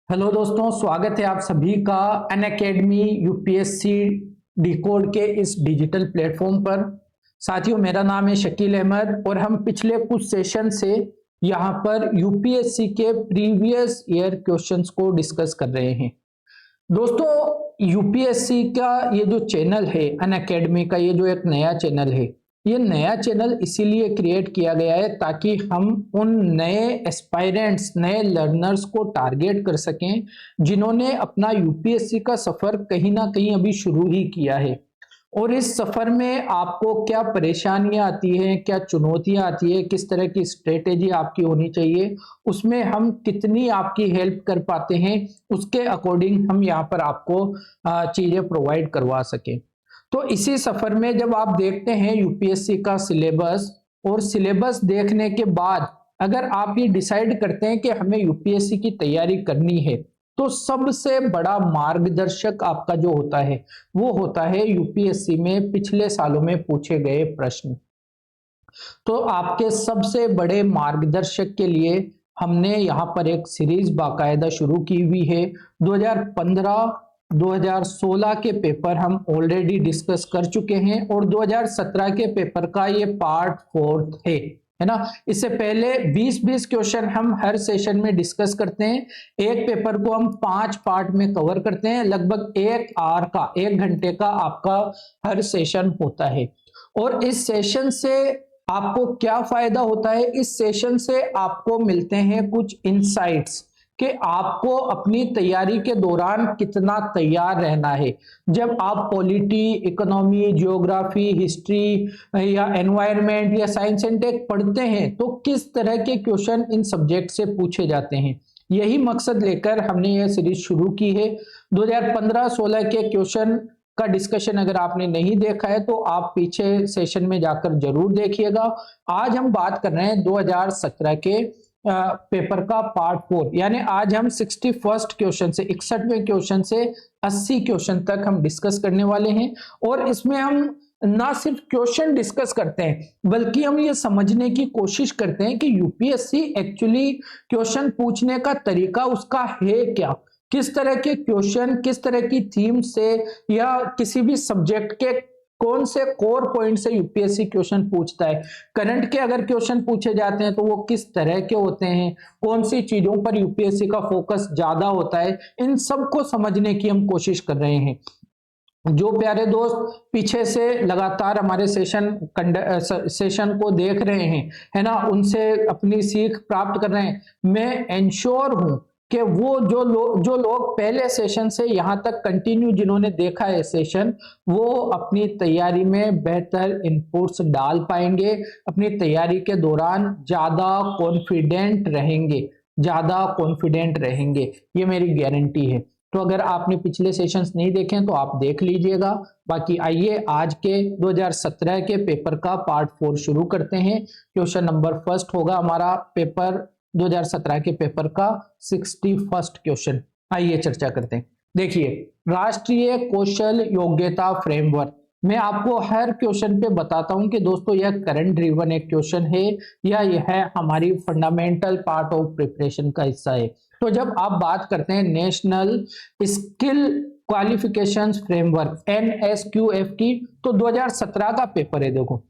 Hello दोस्तों, स्वागत है आप सभी का अनअकैडमी यूपीएससी डिकोड के इस डिजिटल प्लेटफॉर्म पर। साथियों, मेरा नाम है शकील अहमद और हम पिछले कुछ सेशन से यहाँ पर यूपीएससी के प्रीवियस ईयर क्वेश्चंस को डिस्कस कर रहे हैं। दोस्तों, यूपीएससी का ये जो चैनल है अनअकैडमी का, ये जो एक नया चैनल है, ये नया चैनल इसीलिए क्रिएट किया गया है ताकि हम उन नए एस्पायरेंट्स, नए लर्नर्स को टारगेट कर सकें जिन्होंने अपना यूपीएससी का सफर कहीं ना कहीं अभी शुरू ही किया है। और इस सफर में आपको क्या परेशानियां आती हैं, क्या चुनौतियां आती है, किस तरह की स्ट्रेटेजी आपकी होनी चाहिए, उसमें हम कितनी आपकी हेल्प कर पाते हैं, उसके अकॉर्डिंग हम यहाँ पर आपको चीजें प्रोवाइड करवा सकें। तो इसी सफर में जब आप देखते हैं यूपीएससी का सिलेबस, और सिलेबस देखने के बाद अगर आप ये डिसाइड करते हैं कि हमें यूपीएससी की तैयारी करनी है, तो सबसे बड़ा मार्गदर्शक आपका जो होता है वो होता है यूपीएससी में पिछले सालों में पूछे गए प्रश्न। तो आपके सबसे बड़े मार्गदर्शक के लिए हमने यहाँ पर एक सीरीज बाकायदा शुरू की हुई है। 2015 2016 के पेपर हम ऑलरेडी डिस्कस कर चुके हैं और 2017 के पेपर का ये पार्ट 4 है ना। इससे पहले 20-20 क्वेश्चन हम हर सेशन में डिस्कस करते हैं। एक पेपर को हम 5 पार्ट में कवर करते हैं। लगभग 1 घंटे का आपका हर सेशन होता है। और इस सेशन से आपको क्या फायदा होता है? इस सेशन से आपको मिलते हैं कुछ इंसाइट्स कि आपको अपनी तैयारी के दौरान कितना तैयार रहना है। जब आप पॉलिटी, इकोनॉमी, जियोग्राफी, हिस्ट्री या एनवायरनमेंट या साइंस एंड टेक पढ़ते हैं तो किस तरह के क्वेश्चन इन सब्जेक्ट से पूछे जाते हैं, यही मकसद लेकर हमने यह सीरीज शुरू की है। 2015-16 के क्वेश्चन का डिस्कशन अगर आपने नहीं देखा है तो आप पीछे सेशन में जाकर जरूर देखिएगा। आज हम बात कर रहे हैं 2017 के पेपर का पार्ट 4, यानी आज हम 61st क्वेश्चन से 61वें क्वेश्चन से 80 क्वेश्चन तक हम डिस्कस करने वाले हैं। और इसमें हम ना सिर्फ क्वेश्चन डिस्कस करते हैं बल्कि हम ये समझने की कोशिश करते हैं कि यूपीएससी एक्चुअली क्वेश्चन पूछने का तरीका उसका है क्या, किस तरह के क्वेश्चन, किस तरह की थीम से या किसी भी सब्जेक्ट के कौन से कोर पॉइंट से यूपीएससी क्वेश्चन पूछता है। करंट के अगर क्वेश्चन पूछे जाते हैं तो वो किस तरह के होते हैं, कौन सी चीजों पर यूपीएससी का फोकस ज्यादा होता है, इन सब को समझने की हम कोशिश कर रहे हैं। जो प्यारे दोस्त पीछे से लगातार हमारे सेशन को देख रहे हैं, है ना, उनसे अपनी सीख प्राप्त कर रहे हैं, मैं एंश्योर हूं कि वो जो लोग पहले सेशन से यहाँ तक कंटिन्यू जिन्होंने देखा है सेशन, वो अपनी तैयारी में बेहतर इनपुट्स डाल पाएंगे, अपनी तैयारी के दौरान ज्यादा कॉन्फिडेंट रहेंगे, ये मेरी गारंटी है। तो अगर आपने पिछले सेशंस नहीं देखे तो आप देख लीजिएगा। बाकी आइए आज के 2017 के पेपर का पार्ट 4 शुरू करते हैं। क्वेश्चन नंबर फर्स्ट होगा हमारा पेपर 2017 के पेपर का 61st क्वेश्चन। आइए चर्चा करते हैं। देखिए, राष्ट्रीय कौशल योग्यता फ्रेमवर्क, मैं आपको हर क्वेश्चन पे बताता हूं कि दोस्तों यह करंट ड्रिवन एक क्वेश्चन है या यह हमारी फंडामेंटल पार्ट ऑफ प्रिपरेशन का हिस्सा है। तो जब आप बात करते हैं national skill qualifications framework NSQF की, तो 2017 का पेपर है देखो,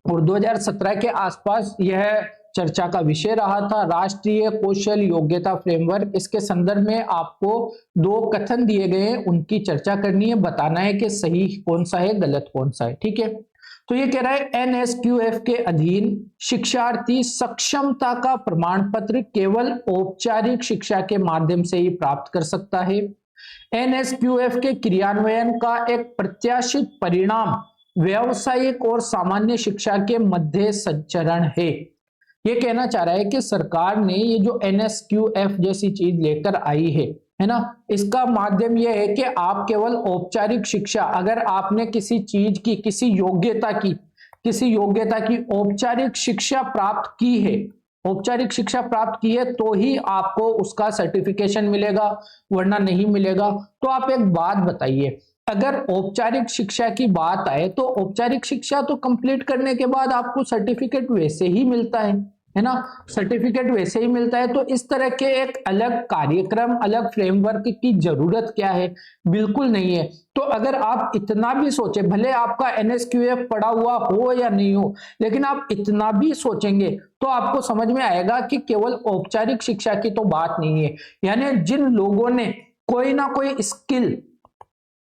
और 2017 के आसपास यह चर्चा का विषय रहा था, राष्ट्रीय कौशल योग्यता फ्रेमवर्क। इसके संदर्भ में आपको 2 कथन दिए गए हैं, उनकी चर्चा करनी है, बताना है कि सही कौन सा है, गलत कौन सा है, ठीक है। तो ये कह रहा है NSQF के अधीन शिक्षार्थी सक्षमता का प्रमाण पत्र केवल औपचारिक शिक्षा के माध्यम से ही प्राप्त कर सकता है। NSQF के क्रियान्वयन का एक प्रत्याशित परिणाम व्यावसायिक और सामान्य शिक्षा के मध्य संचरण है। ये कहना चाह रहा है कि सरकार ने ये जो NSQF जैसी चीज लेकर आई है ना, इसका माध्यम यह है कि आप केवल औपचारिक शिक्षा, अगर आपने किसी चीज की, किसी योग्यता की औपचारिक शिक्षा प्राप्त की है, औपचारिक शिक्षा प्राप्त की है, तो ही आपको उसका सर्टिफिकेशन मिलेगा, वरना नहीं मिलेगा। तो आप एक बात बताइए, अगर औपचारिक शिक्षा की बात आए तो औपचारिक शिक्षा तो कंप्लीट करने के बाद आपको सर्टिफिकेट वैसे ही मिलता है, है ना, सर्टिफिकेट वैसे ही मिलता है। तो इस तरह के एक अलग कार्यक्रम, अलग फ्रेमवर्क की जरूरत क्या है, बिल्कुल नहीं है। तो अगर आप इतना भी सोचे, भले आपका एनएसक्यूएफ पढ़ा हुआ हो या नहीं हो, लेकिन आप इतना भी सोचेंगे तो आपको समझ में आएगा कि केवल औपचारिक शिक्षा की तो बात नहीं है। यानी जिन लोगों ने कोई ना कोई स्किल,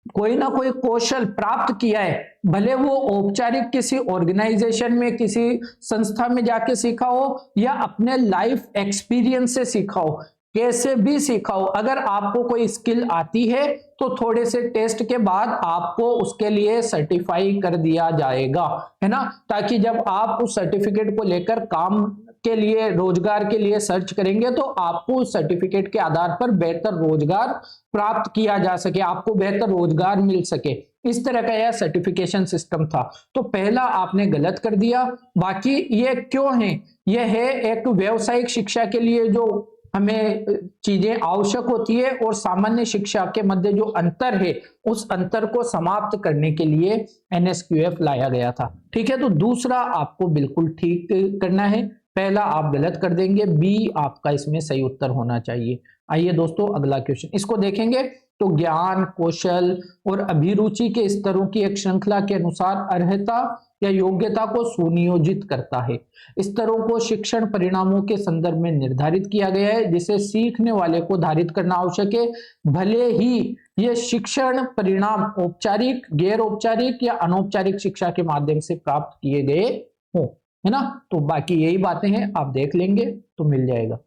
कोई ना कोई कौशल प्राप्त किया है, भले वो औपचारिक किसी ऑर्गेनाइजेशन में, किसी संस्था में जाके सीखा हो या अपने लाइफ एक्सपीरियंस से सीखा हो, कैसे भी सीखा हो, अगर आपको कोई स्किल आती है तो थोड़े से टेस्ट के बाद आपको उसके लिए सर्टिफाई कर दिया जाएगा, है ना, ताकि जब आप उस सर्टिफिकेट को लेकर काम के लिए, रोजगार के लिए सर्च करेंगे तो आपको उस सर्टिफिकेट के आधार पर बेहतर रोजगार प्राप्त किया जा सके, आपको बेहतर रोजगार मिल सके। इस तरह का यह सर्टिफिकेशन सिस्टम था। तो पहला आपने गलत कर दिया। बाकी ये क्यों है, यह है एक व्यावसायिक शिक्षा के लिए जो हमें चीजें आवश्यक होती है और सामान्य शिक्षा के मध्य जो अंतर है, उस अंतर को समाप्त करने के लिए एनएसक्यूएफ लाया गया था। ठीक है, तो दूसरा आपको बिल्कुल ठीक करना है, पहला आप गलत कर देंगे, बी आपका इसमें सही उत्तर होना चाहिए। आइए दोस्तों अगला क्वेश्चन, इसको देखेंगे। तो ज्ञान, कौशल और अभिरुचि के स्तरों की एक श्रृंखला के अनुसार अर्हता या योग्यता को सुनियोजित करता है। स्तरों को शिक्षण परिणामों के संदर्भ में निर्धारित किया गया है, जिसे सीखने वाले को धारित करना आवश्यक है, भले ही ये शिक्षण परिणाम औपचारिक, गैर औपचारिक या अनौपचारिक शिक्षा के माध्यम से प्राप्त किए गए हों, है ना। तो बाकी यही बातें हैं, आप देख लेंगे तो मिल जाएगा।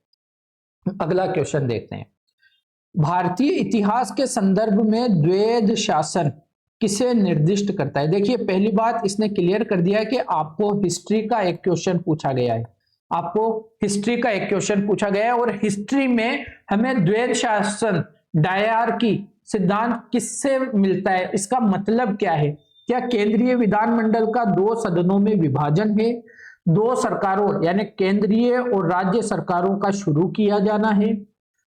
अगला क्वेश्चन देखते हैं। भारतीय इतिहास के संदर्भ में द्वैध शासन किसे निर्दिष्ट करता है। देखिए पहली बात इसने क्लियर कर दिया है कि आपको हिस्ट्री का एक क्वेश्चन पूछा गया है, आपको हिस्ट्री का एक क्वेश्चन पूछा गया है और हिस्ट्री में हमें द्वैध शासन, डायआर्की सिद्धांत किससे मिलता है, इसका मतलब क्या है। क्या केंद्रीय विधानमंडल का दो सदनों में विभाजन है, दो सरकारों यानी केंद्रीय और राज्य सरकारों का शुरू किया जाना है,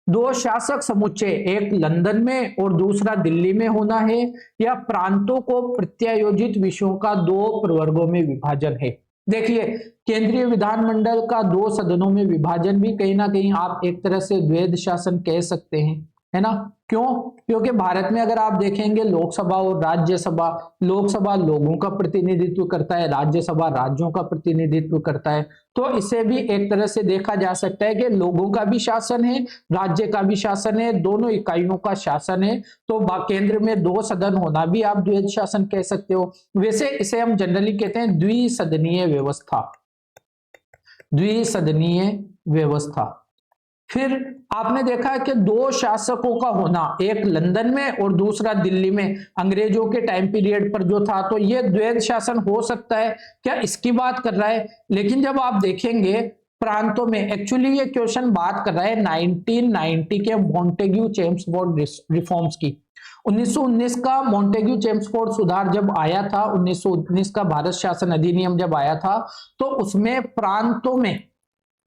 दो शासक समुच्चय, एक लंदन में और दूसरा दिल्ली में होना है, या प्रांतों को प्रत्यायोजित विषयों का दो प्रवर्गों में विभाजन है। देखिए केंद्रीय विधानमंडल का दो सदनों में विभाजन भी कहीं ना कहीं आप एक तरह से द्वैध शासन कह सकते हैं, है ना। क्यों, क्योंकि भारत में अगर आप देखेंगे लोकसभा और राज्यसभा, लोकसभा लोगों का प्रतिनिधित्व करता है, राज्यसभा राज्यों का प्रतिनिधित्व करता है। तो इसे भी एक तरह से देखा जा सकता है कि लोगों का भी शासन है, राज्य का भी शासन है, दोनों इकाइयों का शासन है। तो केंद्र में दो सदन होना भी आप द्वैध शासन कह सकते हो। वैसे इसे हम जनरली कहते हैं द्विसदनीय व्यवस्था, द्विसदनीय व्यवस्था। फिर आपने देखा कि दो शासकों का होना, एक लंदन में और दूसरा दिल्ली में, अंग्रेजों के टाइम पीरियड पर जो था, तो ये द्वैध शासन हो सकता है क्या, इसकी बात कर रहा है। लेकिन जब आप देखेंगे प्रांतों में, एक्चुअली ये क्वेश्चन बात कर रहा है 1990 के मॉन्टेग्यू चेम्सफोर्ड रिफॉर्म्स की। 1919 का मॉन्टेग्यू चेम्सफोर्ड सुधार जब आया था, 1919 का भारत शासन अधिनियम जब आया था, तो उसमें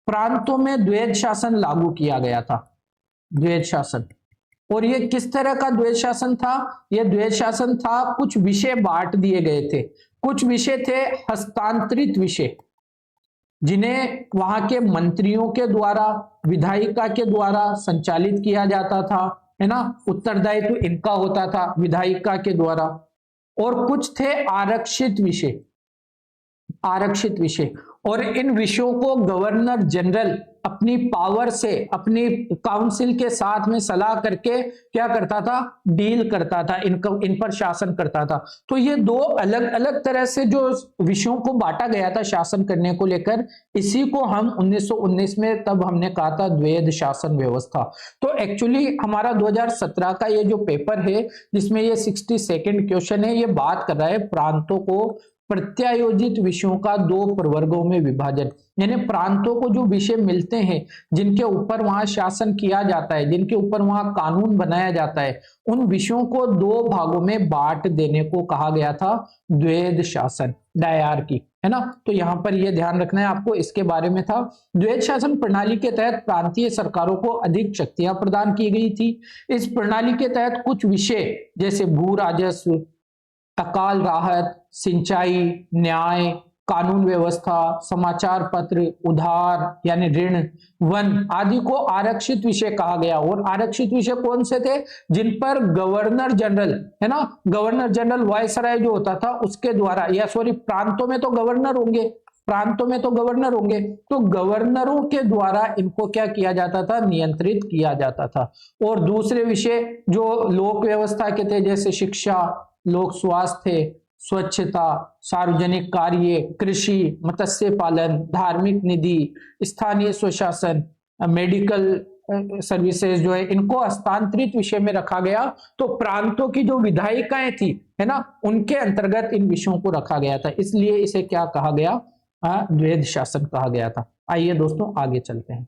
प्रांतों में द्वैध शासन लागू किया गया था, द्वैध शासन। और ये किस तरह का द्वैध शासन था, ये द्वैध शासन था, कुछ विषय बांट दिए गए थे, कुछ विषय थे हस्तांतरित विषय, जिन्हें वहां के मंत्रियों के द्वारा, विधायिका के द्वारा संचालित किया जाता था, है ना, उत्तरदायित्व इनका होता था विधायिका के द्वारा। और कुछ थे आरक्षित विषय, आरक्षित विषय, और इन विषयों को गवर्नर जनरल अपनी पावर से, अपनी काउंसिल के साथ में सलाह करके क्या करता था, डील करता था, इन पर शासन करता था। तो ये दो अलग अलग तरह से जो विषयों को बांटा गया था शासन करने को लेकर, इसी को हम 1919 में तब हमने कहा था द्वैध शासन व्यवस्था। तो एक्चुअली हमारा 2017 का ये जो पेपर है, जिसमें ये 62nd क्वेश्चन है, ये बात कर रहा है प्रांतों को प्रत्यायोजित विषयों का दो प्रवर्गों में विभाजन। यानी प्रांतों को जो विषय मिलते हैं, जिनके ऊपर वहां शासन किया जाता है, जिनके ऊपर वहां कानून बनाया जाता है, उन विषयों को दो भागों में बांट देने को कहा गया था द्वैध शासन, डायआर्की, है ना। तो यहां पर यह ध्यान रखना है आपको, इसके बारे में था। द्वैध शासन प्रणाली के तहत प्रांतीय सरकारों को अधिक शक्तियां प्रदान की गई थी। इस प्रणाली के तहत कुछ विषय जैसे भू राजस्व, अकाल राहत, सिंचाई, न्याय, कानून व्यवस्था, समाचार पत्र, उधार यानी ऋण, वन आदि को आरक्षित विषय कहा गया। और आरक्षित विषय कौन से थे? जिन पर गवर्नर जनरल, है ना, गवर्नर जनरल वायसराय जो होता था उसके द्वारा, या सॉरी प्रांतों में तो गवर्नर होंगे, प्रांतों में तो गवर्नर होंगे, तो गवर्नरों के द्वारा इनको क्या किया जाता था? नियंत्रित किया जाता था। और दूसरे विषय जो लोक व्यवस्था के थे, जैसे शिक्षा, लोक स्वास्थ्य, स्वच्छता, सार्वजनिक कार्य, कृषि, मत्स्य पालन, धार्मिक निधि, स्थानीय स्वशासन, मेडिकल सर्विसेज जो है, इनको हस्तांतरित विषय में रखा गया। तो प्रांतों की जो विधायिकाएं थी, है ना, उनके अंतर्गत इन विषयों को रखा गया था, इसलिए इसे क्या कहा गया? द्वैध शासन कहा गया था। आइए दोस्तों आगे चलते हैं।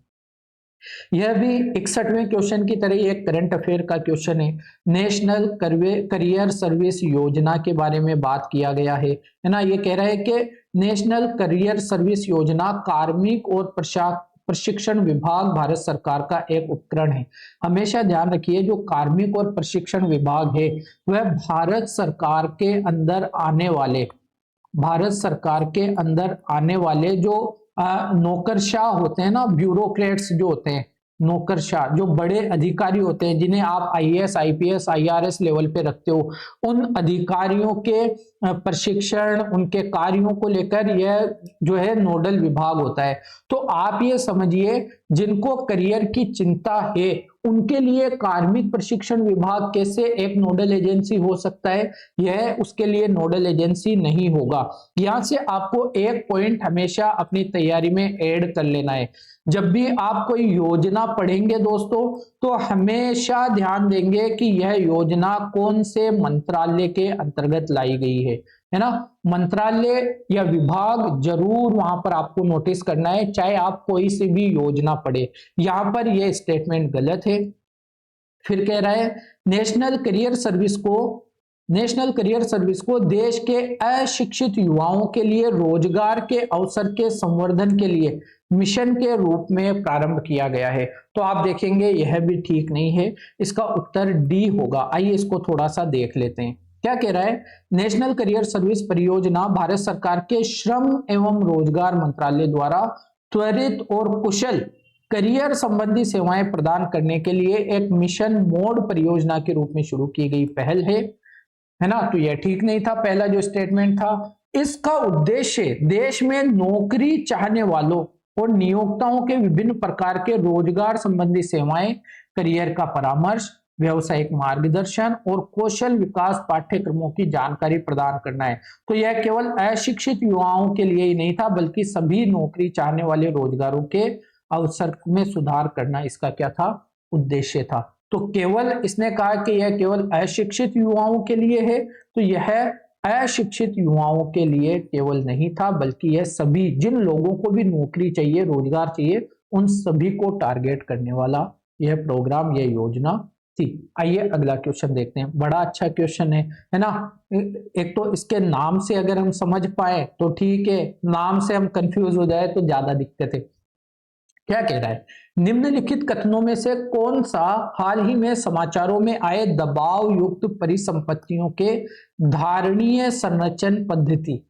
यह भी 61वें क्वेश्चन की तरह एक करंट अफेयर का क्वेश्चन है। नेशनल करियर सर्विस योजना के बारे में बात किया गया है ना। ये कह रहा है कि नेशनल करियर सर्विस योजना कार्मिक और प्रशिक्षण विभाग भारत सरकार का एक उपकरण है। हमेशा ध्यान रखिए, जो कार्मिक और प्रशिक्षण विभाग है वह भारत सरकार के अंदर आने वाले जो नौकरशाह होते हैं ना, ब्यूरोक्रेट्स जो होते हैं, नौकरशाह जो बड़े अधिकारी होते हैं, जिन्हें आप आईएएस, आईपीएस, आईआरएस लेवल पे रखते हो, उन अधिकारियों के प्रशिक्षण, उनके कार्यों को लेकर यह जो है नोडल विभाग होता है। तो आप ये समझिए, जिनको करियर की चिंता है उनके लिए कार्मिक प्रशिक्षण विभाग कैसे एक नोडल एजेंसी हो सकता है? यह उसके लिए नोडल एजेंसी नहीं होगा। यहां से आपको एक पॉइंट हमेशा अपनी तैयारी में ऐड कर लेना है। जब भी आप कोई योजना पढ़ेंगे दोस्तों, तो हमेशा ध्यान देंगे कि यह योजना कौन से मंत्रालय के अंतर्गत लाई गई है ना। मंत्रालय या विभाग जरूर वहां पर आपको नोटिस करना है, चाहे आप कोई सी भी योजना पढ़े। यहां पर यह स्टेटमेंट गलत है। फिर कह रहा है नेशनल करियर सर्विस को देश के अशिक्षित युवाओं के लिए रोजगार के अवसर के संवर्धन के लिए मिशन के रूप में प्रारंभ किया गया है। तो आप देखेंगे यह भी ठीक नहीं है, इसका उत्तर डी होगा। आइए इसको थोड़ा सा देख लेते हैं। क्या कह रहा है? नेशनल करियर सर्विस परियोजना भारत सरकार के श्रम एवं रोजगार मंत्रालय द्वारा त्वरित और कुशल करियर संबंधी सेवाएं प्रदान करने के लिए एक मिशन मोड परियोजना के रूप में शुरू की गई पहल है ना। तो यह ठीक नहीं था, पहला जो स्टेटमेंट था। इसका उद्देश्य देश में नौकरी चाहने वालों और नियोक्ताओं के विभिन्न प्रकार के रोजगार संबंधी सेवाएं, करियर का परामर्श, व्यवसायिक मार्गदर्शन और कौशल विकास पाठ्यक्रमों की जानकारी प्रदान करना है। तो यह केवल अशिक्षित युवाओं के लिए ही नहीं था, बल्कि सभी नौकरी चाहने वाले रोजगारों के अवसर में सुधार करना इसका क्या था? उद्देश्य था। तो केवल इसने कहा कि यह केवल अशिक्षित युवाओं के लिए है, तो यह अशिक्षित युवाओं के लिए केवल नहीं था, बल्कि यह सभी जिन लोगों को भी नौकरी चाहिए, रोजगार चाहिए, उन सभी को टारगेट करने वाला यह प्रोग्राम, यह योजना थी। आइए अगला क्वेश्चन देखते हैं। बड़ा अच्छा क्वेश्चन है ना। एक तो इसके नाम से अगर हम समझ पाए तो ठीक है, नाम से हम कंफ्यूज हो जाए तो ज्यादा दिक्कत है। क्या कह रहा है? निम्नलिखित कथनों में से कौन सा हाल ही में समाचारों में आए दबाव युक्त परिसंपत्तियों के धारणीय संरचन पद्धति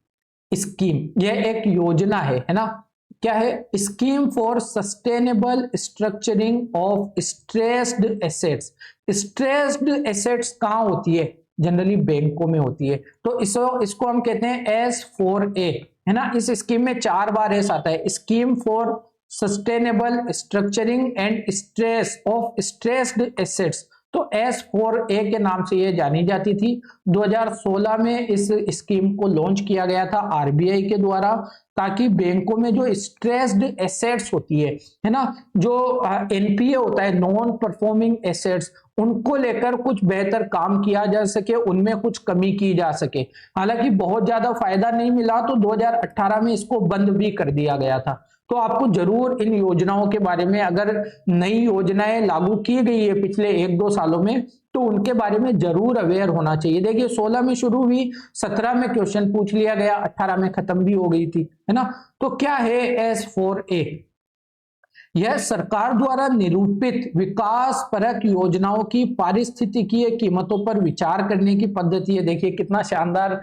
स्कीम, यह एक योजना है ना। क्या है? Scheme for sustainable structuring of stressed assets. Stressed assets कहां होती है? जनरली बैंकों में होती है। तो इसको हम कहते हैं S4A, है ना। इस स्कीम में 4 बार एस आता है। Scheme for sustainable structuring and stress of stressed assets, तो S4A के नाम से ये जानी जाती थी। 2016 में इस स्कीम को लॉन्च किया गया था आरबीआई के द्वारा, ताकि बैंकों में जो स्ट्रेस्ड एसेट्स होती है ना, जो एनपीए होता है, नॉन परफॉर्मिंग एसेट्स, उनको लेकर कुछ बेहतर काम किया जा सके, उनमें कुछ कमी की जा सके। हालांकि बहुत ज्यादा फायदा नहीं मिला, तो 2018 में इसको बंद भी कर दिया गया था। तो आपको जरूर इन योजनाओं के बारे में, अगर नई योजनाएं लागू की गई है पिछले 1-2 सालों में, तो उनके बारे में जरूर अवेयर होना चाहिए। देखिए 16 में शुरू हुई, 17 में क्वेश्चन पूछ लिया गया, 18 में खत्म भी हो गई थी, है ना। तो क्या है S4A? यह सरकार द्वारा निरूपित विकास परक योजनाओं की पारिस्थितिकीय कीमतों पर विचार करने की पद्धति है। देखिए कितना शानदार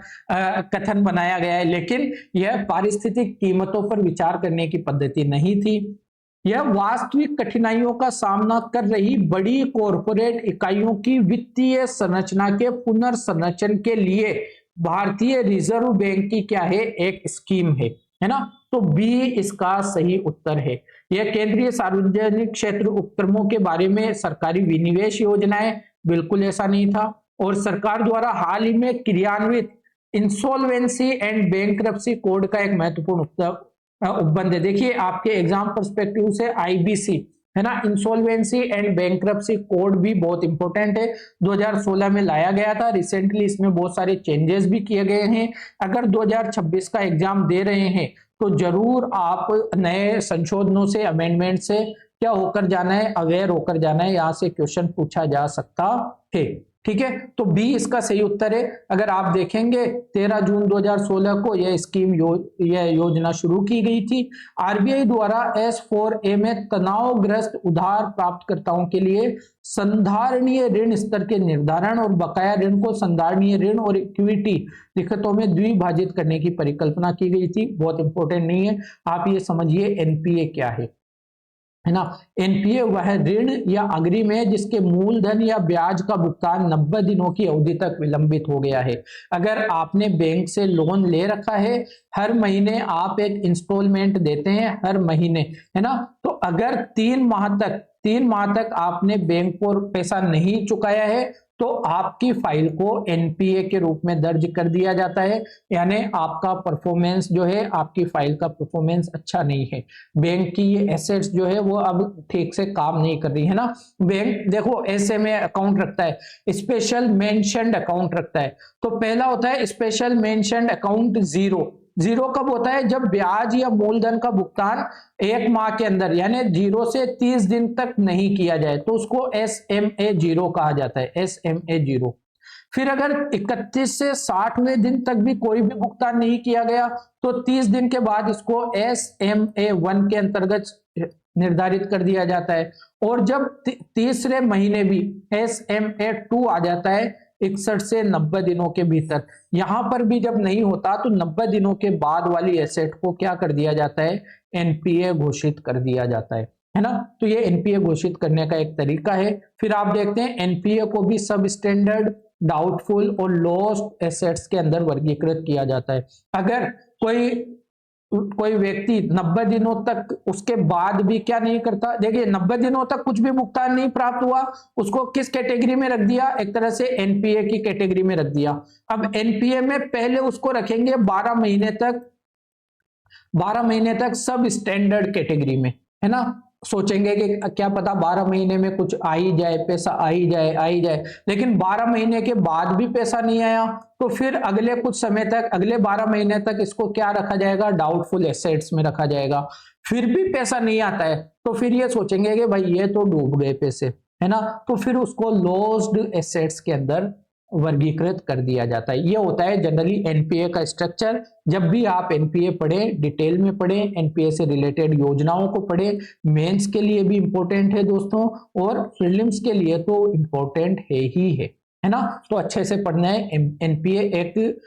कथन बनाया गया है, लेकिन यह पारिस्थितिक कीमतों पर विचार करने की पद्धति नहीं थी। यह वास्तविक कठिनाइयों का सामना कर रही बड़ी कॉरपोरेट इकाइयों की वित्तीय संरचना के पुनर्संरचन के लिए भारतीय रिजर्व बैंक की क्या है, एक स्कीम है ना। तो बी इसका सही उत्तर है। यह केंद्रीय सार्वजनिक क्षेत्र उपक्रमों के बारे में सरकारी विनिवेश योजनाएं, बिल्कुल ऐसा नहीं था। और सरकार द्वारा हाल ही में क्रियान्वित इंसॉल्वेंसी एंड बैंकरप्सी कोड का एक महत्वपूर्ण उपबंध है। देखिए आपके एग्जाम पर्सपेक्टिव से आईबीसी है ना, इंसॉल्वेंसी एंड बैंकरप्सी कोड भी बहुत इंपॉर्टेंट है। 2016 में लाया गया था, रिसेंटली इसमें बहुत सारे चेंजेस भी किए गए हैं। अगर 2026 का एग्जाम दे रहे हैं तो जरूर आप नए संशोधनों से, अमेंडमेंट से क्या होकर जाना है, अवेयर होकर जाना है। यहां से क्वेश्चन पूछा जा सकता है, ठीक है। तो बी इसका सही उत्तर है। अगर आप देखेंगे 13 जून 2016 को यह स्कीम यह योजना शुरू की गई थी। आरबीआई द्वारा S4A में तनावग्रस्त उधार प्राप्तकर्ताओं के लिए संधारणीय ऋण स्तर के निर्धारण और बकाया ऋण को संधारणीय ऋण और इक्विटी लिखतों में द्विभाजित करने की परिकल्पना की गई थी। बहुत इंपॉर्टेंट नहीं है, आप ये समझिए एनपीए क्या है ना। एनपीए वह ऋण या अग्रिम है जिसके मूलधन या ब्याज का भुगतान 90 दिनों की अवधि तक विलंबित हो गया है। अगर आपने बैंक से लोन ले रखा है, हर महीने आप एक इंस्टॉलमेंट देते हैं हर महीने, है ना। तो अगर 3 माह तक आपने बैंक को पैसा नहीं चुकाया है तो आपकी फाइल को एनपीए के रूप में दर्ज कर दिया जाता है। यानी आपका परफॉर्मेंस जो है, आपकी फाइल का परफॉर्मेंस अच्छा नहीं है। बैंक की ये एसेट्स जो है वो अब ठीक से काम नहीं कर रही है ना। बैंक देखो एसएमए अकाउंट रखता है, स्पेशल मेंशन्ड अकाउंट रखता है। तो पहला होता है स्पेशल मेंशन्ड अकाउंट जीरो कब होता है, जब ब्याज या मूलधन का भुगतान 1 माह के अंदर यानी 0 से 30 दिन तक नहीं किया जाए तो उसको SMA 0 कहा जाता है, SMA 0। फिर अगर 31 से 60वें दिन तक भी कोई भी भुगतान नहीं किया गया तो 30 दिन के बाद इसको SMA 1 के अंतर्गत निर्धारित कर दिया जाता है। और जब तीसरे महीने भी SMA 2 आ जाता है 61 से 90 दिनों के भीतर। यहां पर भी जब नहीं होता तो 90 दिनों के बाद वाली एसेट को क्या कर दिया जाता है, एनपीए घोषित कर दिया जाता है ना। तो ये एनपीए घोषित करने का एक तरीका है। फिर आप देखते हैं एनपीए को भी सब स्टैंडर्ड, डाउटफुल और लॉस्ट एसेट्स के अंदर वर्गीकृत किया जाता है। अगर कोई व्यक्ति 90 दिनों तक उसके बाद भी क्या नहीं करता, देखिए 90 दिनों तक कुछ भी भुगतान नहीं प्राप्त हुआ, उसको किस कैटेगरी में रख दिया, एक तरह से एनपीए की कैटेगरी में रख दिया। अब एनपीए में पहले उसको रखेंगे 12 महीने तक सब स्टैंडर्ड कैटेगरी में, है ना। सोचेंगे कि क्या पता 12 महीने में कुछ आ ही जाए, पैसा आ ही जाए, लेकिन 12 महीने के बाद भी पैसा नहीं आया तो फिर अगले कुछ समय तक, अगले 12 महीने तक इसको क्या रखा जाएगा, डाउटफुल एसेट्स में रखा जाएगा। फिर भी पैसा नहीं आता है तो फिर ये सोचेंगे कि भाई ये तो डूब गए पैसे, है ना। तो फिर उसको लॉस्ड एसेट्स के अंदर वर्गीकृत कर दिया जाता है। ये होता है जनरली एनपीए का स्ट्रक्चर। जब भी आप एनपीए पढ़ें, डिटेल में पढ़ें, एनपीए से रिलेटेड योजनाओं को पढ़ें। मेंस के लिए भी इंपॉर्टेंट है दोस्तों, और प्रीलिम्स के लिए तो इंपॉर्टेंट है ना। तो अच्छे से पढ़ना है। एनपीए एक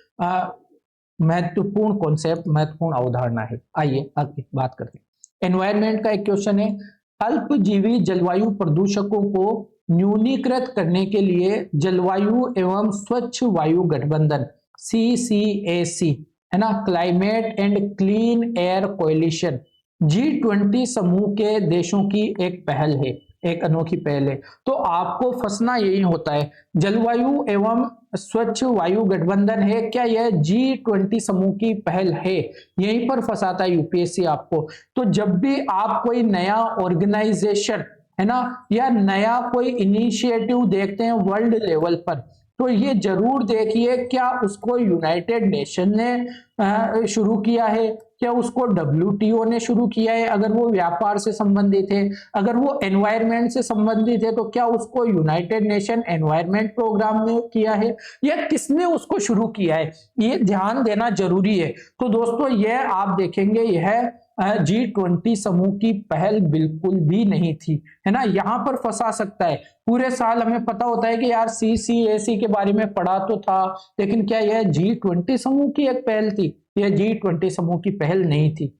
महत्वपूर्ण कॉन्सेप्ट, महत्वपूर्ण अवधारणा है। आइए आगे बात करते हैं। एनवायरमेंट का एक क्वेश्चन है, अल्पजीवी जलवायु प्रदूषकों को न्यूनीकृत करने के लिए जलवायु एवं स्वच्छ वायु गठबंधन CCAC, है ना, climate and clean air coalition G20 समूह के देशों की एक पहल है, एक अनोखी पहल है। तो आपको फंसना यही होता है, जलवायु एवं स्वच्छ वायु गठबंधन है क्या, यह G20 समूह की पहल है, यहीं पर फंसाता है यूपीएससी आपको। तो जब भी आप कोई नया ऑर्गेनाइजेशन, है ना, या नया कोई इनिशिएटिव देखते हैं वर्ल्ड लेवल पर, तो ये जरूर देखिए क्या उसको यूनाइटेड नेशन ने शुरू किया है, क्या उसको WTO ने शुरू किया है अगर वो व्यापार से संबंधित है, अगर वो एनवायरनमेंट से संबंधित है तो क्या उसको यूनाइटेड नेशन एनवायरनमेंट प्रोग्राम में किया है, या किसने उसको शुरू किया है, ये ध्यान देना जरूरी है। तो दोस्तों यह आप देखेंगे, यह G20 समूह की पहल बिल्कुल भी नहीं थी, है ना। यहाँ पर फंसा सकता है। पूरे साल हमें पता होता है कि यार CCAC के बारे में पढ़ा तो था, लेकिन क्या यह G20 समूह की एक पहल थी? यह G20 समूह की पहल नहीं थी।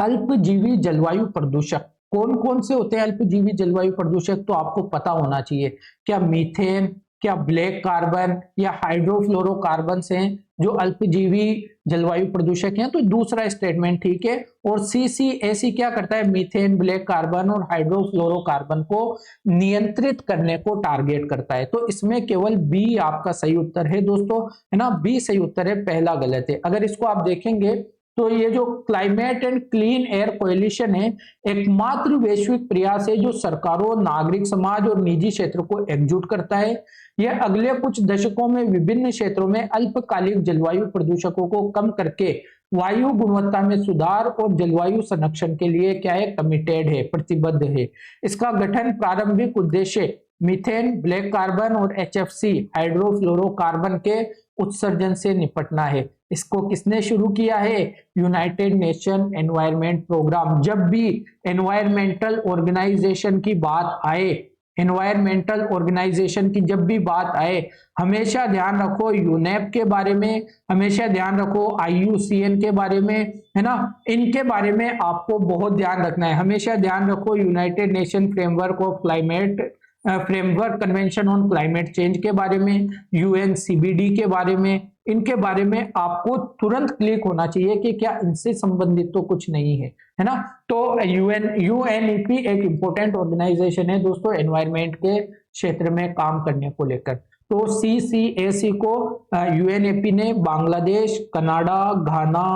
अल्पजीवी जलवायु प्रदूषक कौन कौन से होते हैं? अल्पजीवी जलवायु प्रदूषक तो आपको पता होना चाहिए। क्या मीथेन, क्या ब्लैक कार्बन या हाइड्रोफ्लोरोकार्बन हैं जो अल्पजीवी जलवायु प्रदूषक हैं? तो दूसरा स्टेटमेंट ठीक है। और CCAC क्या करता है? मीथेन, ब्लैक कार्बन और हाइड्रोफ्लोरोकार्बन को नियंत्रित करने को टारगेट करता है। तो इसमें केवल बी आपका सही उत्तर है दोस्तों, है ना। बी सही उत्तर है, पहला गलत है। अगर इसको आप देखेंगे तो ये जो climate and clean air coalition है, एकमात्र वैश्विक प्रयास है जो सरकारों, नागरिक समाज और निजी क्षेत्र को एकजुट करता है। यह अगले कुछ दशकों में विभिन्न क्षेत्रों में अल्पकालिक जलवायु प्रदूषकों को कम करके वायु गुणवत्ता में सुधार और जलवायु संरक्षण के लिए क्या है? कमिटेड है, प्रतिबद्ध है। इसका गठन प्रारंभिक उद्देश्य मीथेन, ब्लैक कार्बन और HFC हाइड्रोफ्लोरोकार्बन के उत्सर्जन से निपटना है। इसको किसने शुरू किया है? United Nation environment programme. जब भी एनवायरमेंटल ऑर्गेनाइजेशन की बात आए, एनवायरमेंटल ऑर्गेनाइजेशन की जब भी बात आए, हमेशा ध्यान रखो यूनेप के बारे में, हमेशा ध्यान रखो IUCN के बारे में, है ना। इनके बारे में आपको बहुत ध्यान रखना है। हमेशा ध्यान रखो United nation framework of climate, framework convention on climate change के बारे में, UNCBD के बारे में। इनके बारे में आपको तुरंत क्लिक होना चाहिए कि क्या इनसे संबंधित तो कुछ नहीं है ना। तो UNEP एक इंपॉर्टेंट ऑर्गेनाइजेशन है दोस्तों एनवायरमेंट के क्षेत्र में काम करने को लेकर। तो CCAC को UNEP ने बांग्लादेश, कनाडा, घाना,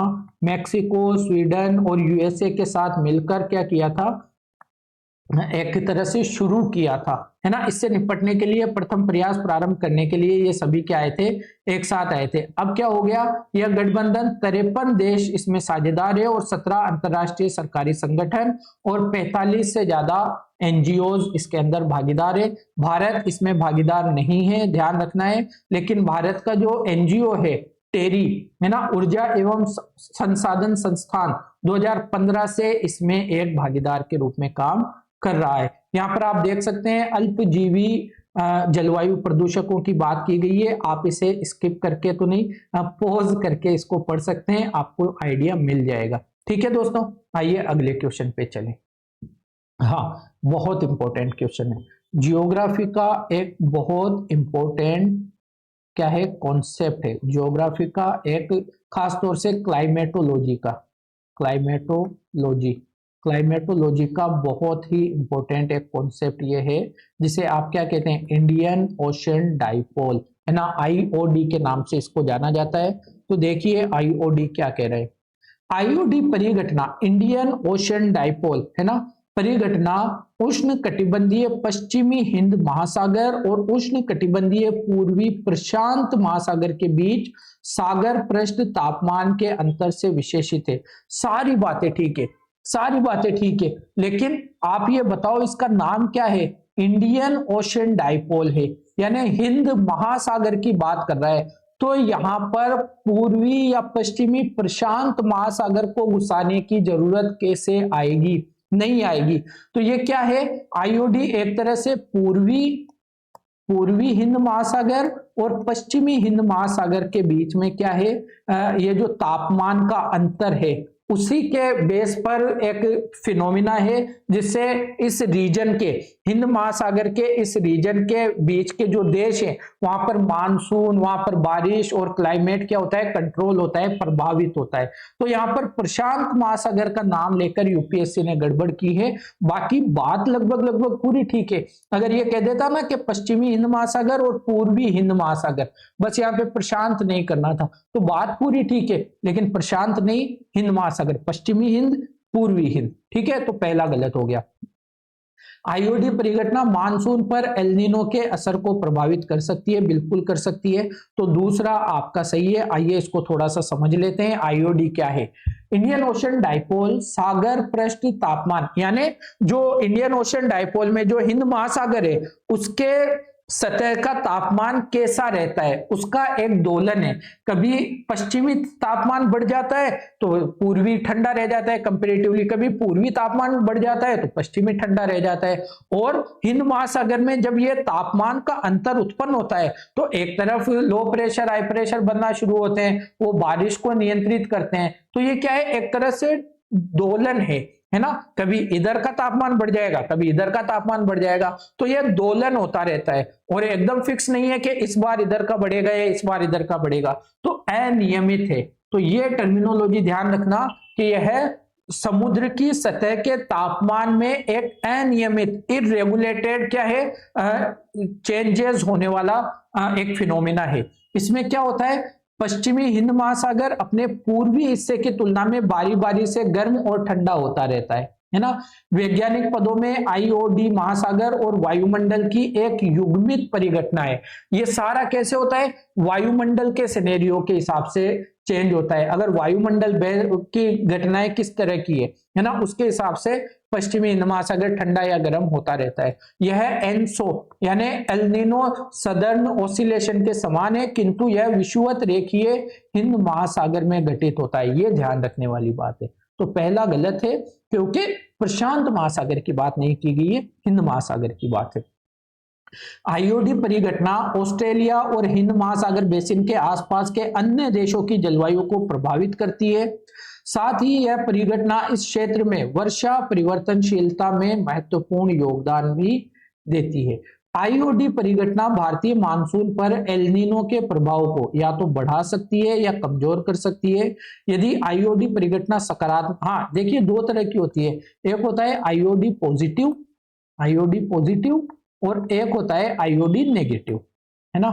मैक्सिको, स्वीडन और USA के साथ मिलकर क्या किया था? एक तरह से शुरू किया था, है ना। इससे निपटने के लिए प्रथम प्रयास प्रारंभ करने के लिए ये सभी क्या आए थे? एक साथ आए थे। अब क्या हो गया? यह गठबंधन 53 देश इसमें साझेदार है और 17 अंतरराष्ट्रीय सरकारी संगठन और 45 से ज्यादा NGOs इसके अंदर भागीदार है। भारत इसमें भागीदार नहीं है, ध्यान रखना है। लेकिन भारत का जो NGO है टेरी, है ना, ऊर्जा एवं संसाधन संस्थान, 2015 से इसमें एक भागीदार के रूप में काम कर रहा है। यहाँ पर आप देख सकते हैं अल्पजीवी जलवायु प्रदूषकों की बात की गई है। आप इसे स्किप करके तो नहीं, पॉज करके इसको पढ़ सकते हैं, आपको आइडिया मिल जाएगा। ठीक है दोस्तों, आइए अगले क्वेश्चन पे चलें। हाँ, बहुत इंपॉर्टेंट क्वेश्चन है। जियोग्राफी का एक बहुत इंपॉर्टेंट क्या है? कॉन्सेप्ट है। जियोग्राफी का एक खास तौर से क्लाइमेटोलॉजी का बहुत ही इंपॉर्टेंट एक कॉन्सेप्ट ये है जिसे आप क्या कहते हैं? इंडियन ओशन डाइपोल, है ना। IOD के नाम से इसको जाना जाता है। तो देखिए IOD क्या कह रहे हैं। IOD परिघटना, इंडियन ओशन डाइपोल, है ना, परिघटना उष्ण कटिबंधीय पश्चिमी हिंद महासागर और उष्ण कटिबंधीय पूर्वी प्रशांत महासागर के बीच सागर पृष्ठ तापमान के अंतर से विशेषित है। सारी बातें ठीक है, सारी बातें ठीक है, लेकिन आप ये बताओ इसका नाम क्या है? इंडियन ओशन डाइपोल है, यानी हिंद महासागर की बात कर रहा है। तो यहां पर पूर्वी या पश्चिमी प्रशांत महासागर को घुसाने की जरूरत कैसे आएगी? नहीं आएगी। तो ये क्या है? IOD एक तरह से पूर्वी हिंद महासागर और पश्चिमी हिंद महासागर के बीच में क्या है? ये जो तापमान का अंतर है उसी के बेस पर एक फिनोमिना है जिससे इस रीजन के, हिंद महासागर के इस रीजन के बीच के जो देश हैं वहां पर मानसून, वहां पर बारिश और क्लाइमेट क्या होता है? कंट्रोल होता है, प्रभावित होता है। तो यहाँ पर प्रशांत महासागर का नाम लेकर UPSC ने गड़बड़ की है। बाकी बात लगभग पूरी ठीक है। अगर ये कह देता ना कि पश्चिमी हिंद महासागर और पूर्वी हिंद महासागर, बस यहाँ पे प्रशांत नहीं करना था, तो बात पूरी ठीक है। लेकिन प्रशांत नहीं, हिंद महासागर, पश्चिमी हिंद, पूर्वी हिंद, ठीक है। तो पहला गलत हो गया। IOD परिघटना मानसून पर एल नीनो के असर को प्रभावित कर सकती है, बिल्कुल कर सकती है। तो दूसरा आपका सही है। आइए इसको थोड़ा सा समझ लेते हैं। IOD क्या है? इंडियन ओशन डाइपोल सागर पृष्ठ तापमान, यानी जो इंडियन ओशन डाइपोल में जो हिंद महासागर है उसके सतह का तापमान कैसा रहता है, उसका एक दोलन है। कभी पश्चिमी तापमान बढ़ जाता है तो पूर्वी ठंडा रह जाता है कंपेरेटिवली, कभी पूर्वी तापमान बढ़ जाता है तो पश्चिमी ठंडा रह जाता है। और हिंद महासागर में जब ये तापमान का अंतर उत्पन्न होता है तो एक तरफ लो प्रेशर हाई प्रेशर बनना शुरू होते हैं, वो बारिश को नियंत्रित करते हैं। तो ये क्या है, एक तरह से दोलन है ना, कभी इधर का तापमान बढ़ जाएगा कभी इधर का तापमान बढ़ जाएगा, तो यह दोलन होता रहता है और एकदम फिक्स नहीं है कि इस बार इधर का बढ़ेगा या इस बार इधर का बढ़ेगा, तो अनियमित है। तो यह टर्मिनोलॉजी ध्यान रखना कि यह समुद्र की सतह के तापमान में एक अनियमित इरेगुलेटेड क्या है, चेंजेस होने वाला एक फिनोमेना है। इसमें क्या होता है, पश्चिमी हिंद महासागर अपने पूर्वी हिस्से की तुलना में बारी बारी से गर्म और ठंडा होता रहता है ना। वैज्ञानिक पदों में आईओडी महासागर और वायुमंडल की एक युग्मित परिघटना है। ये सारा कैसे होता है, वायुमंडल के सिनेरियो के हिसाब से चेंज होता है। अगर वायुमंडल की घटनाएं किस तरह की है ना, उसके हिसाब से पश्चिमी हिंद महासागर ठंडा या गर्म होता रहता है। यह एनसो यानी एल नीनो सदर्न ओसिलेशन के समान है, किंतु यह विषुवत रेखीय हिंद महासागर में घटित होता है। यह ध्यान रखने वाली बात है। तो पहला गलत है क्योंकि प्रशांत महासागर की बात नहीं की गई है, हिंद महासागर की बात है। आईओडी परिघटना ऑस्ट्रेलिया और हिंद महासागर बेसिन के आसपास के अन्य देशों की जलवायु को प्रभावित करती है। साथ ही यह परिघटना इस क्षेत्र में वर्षा परिवर्तनशीलता में महत्वपूर्ण योगदान भी देती है। आईओडी परिघटना भारतीय मानसून पर एल नीनो के प्रभाव को या तो बढ़ा सकती है या कमजोर कर सकती है। यदि आईओडी परिघटना सकारात्मक, हाँ देखिए दो तरह की होती है, एक होता है आईओडी पॉजिटिव और एक होता है आईओडी नेगेटिव, है ना।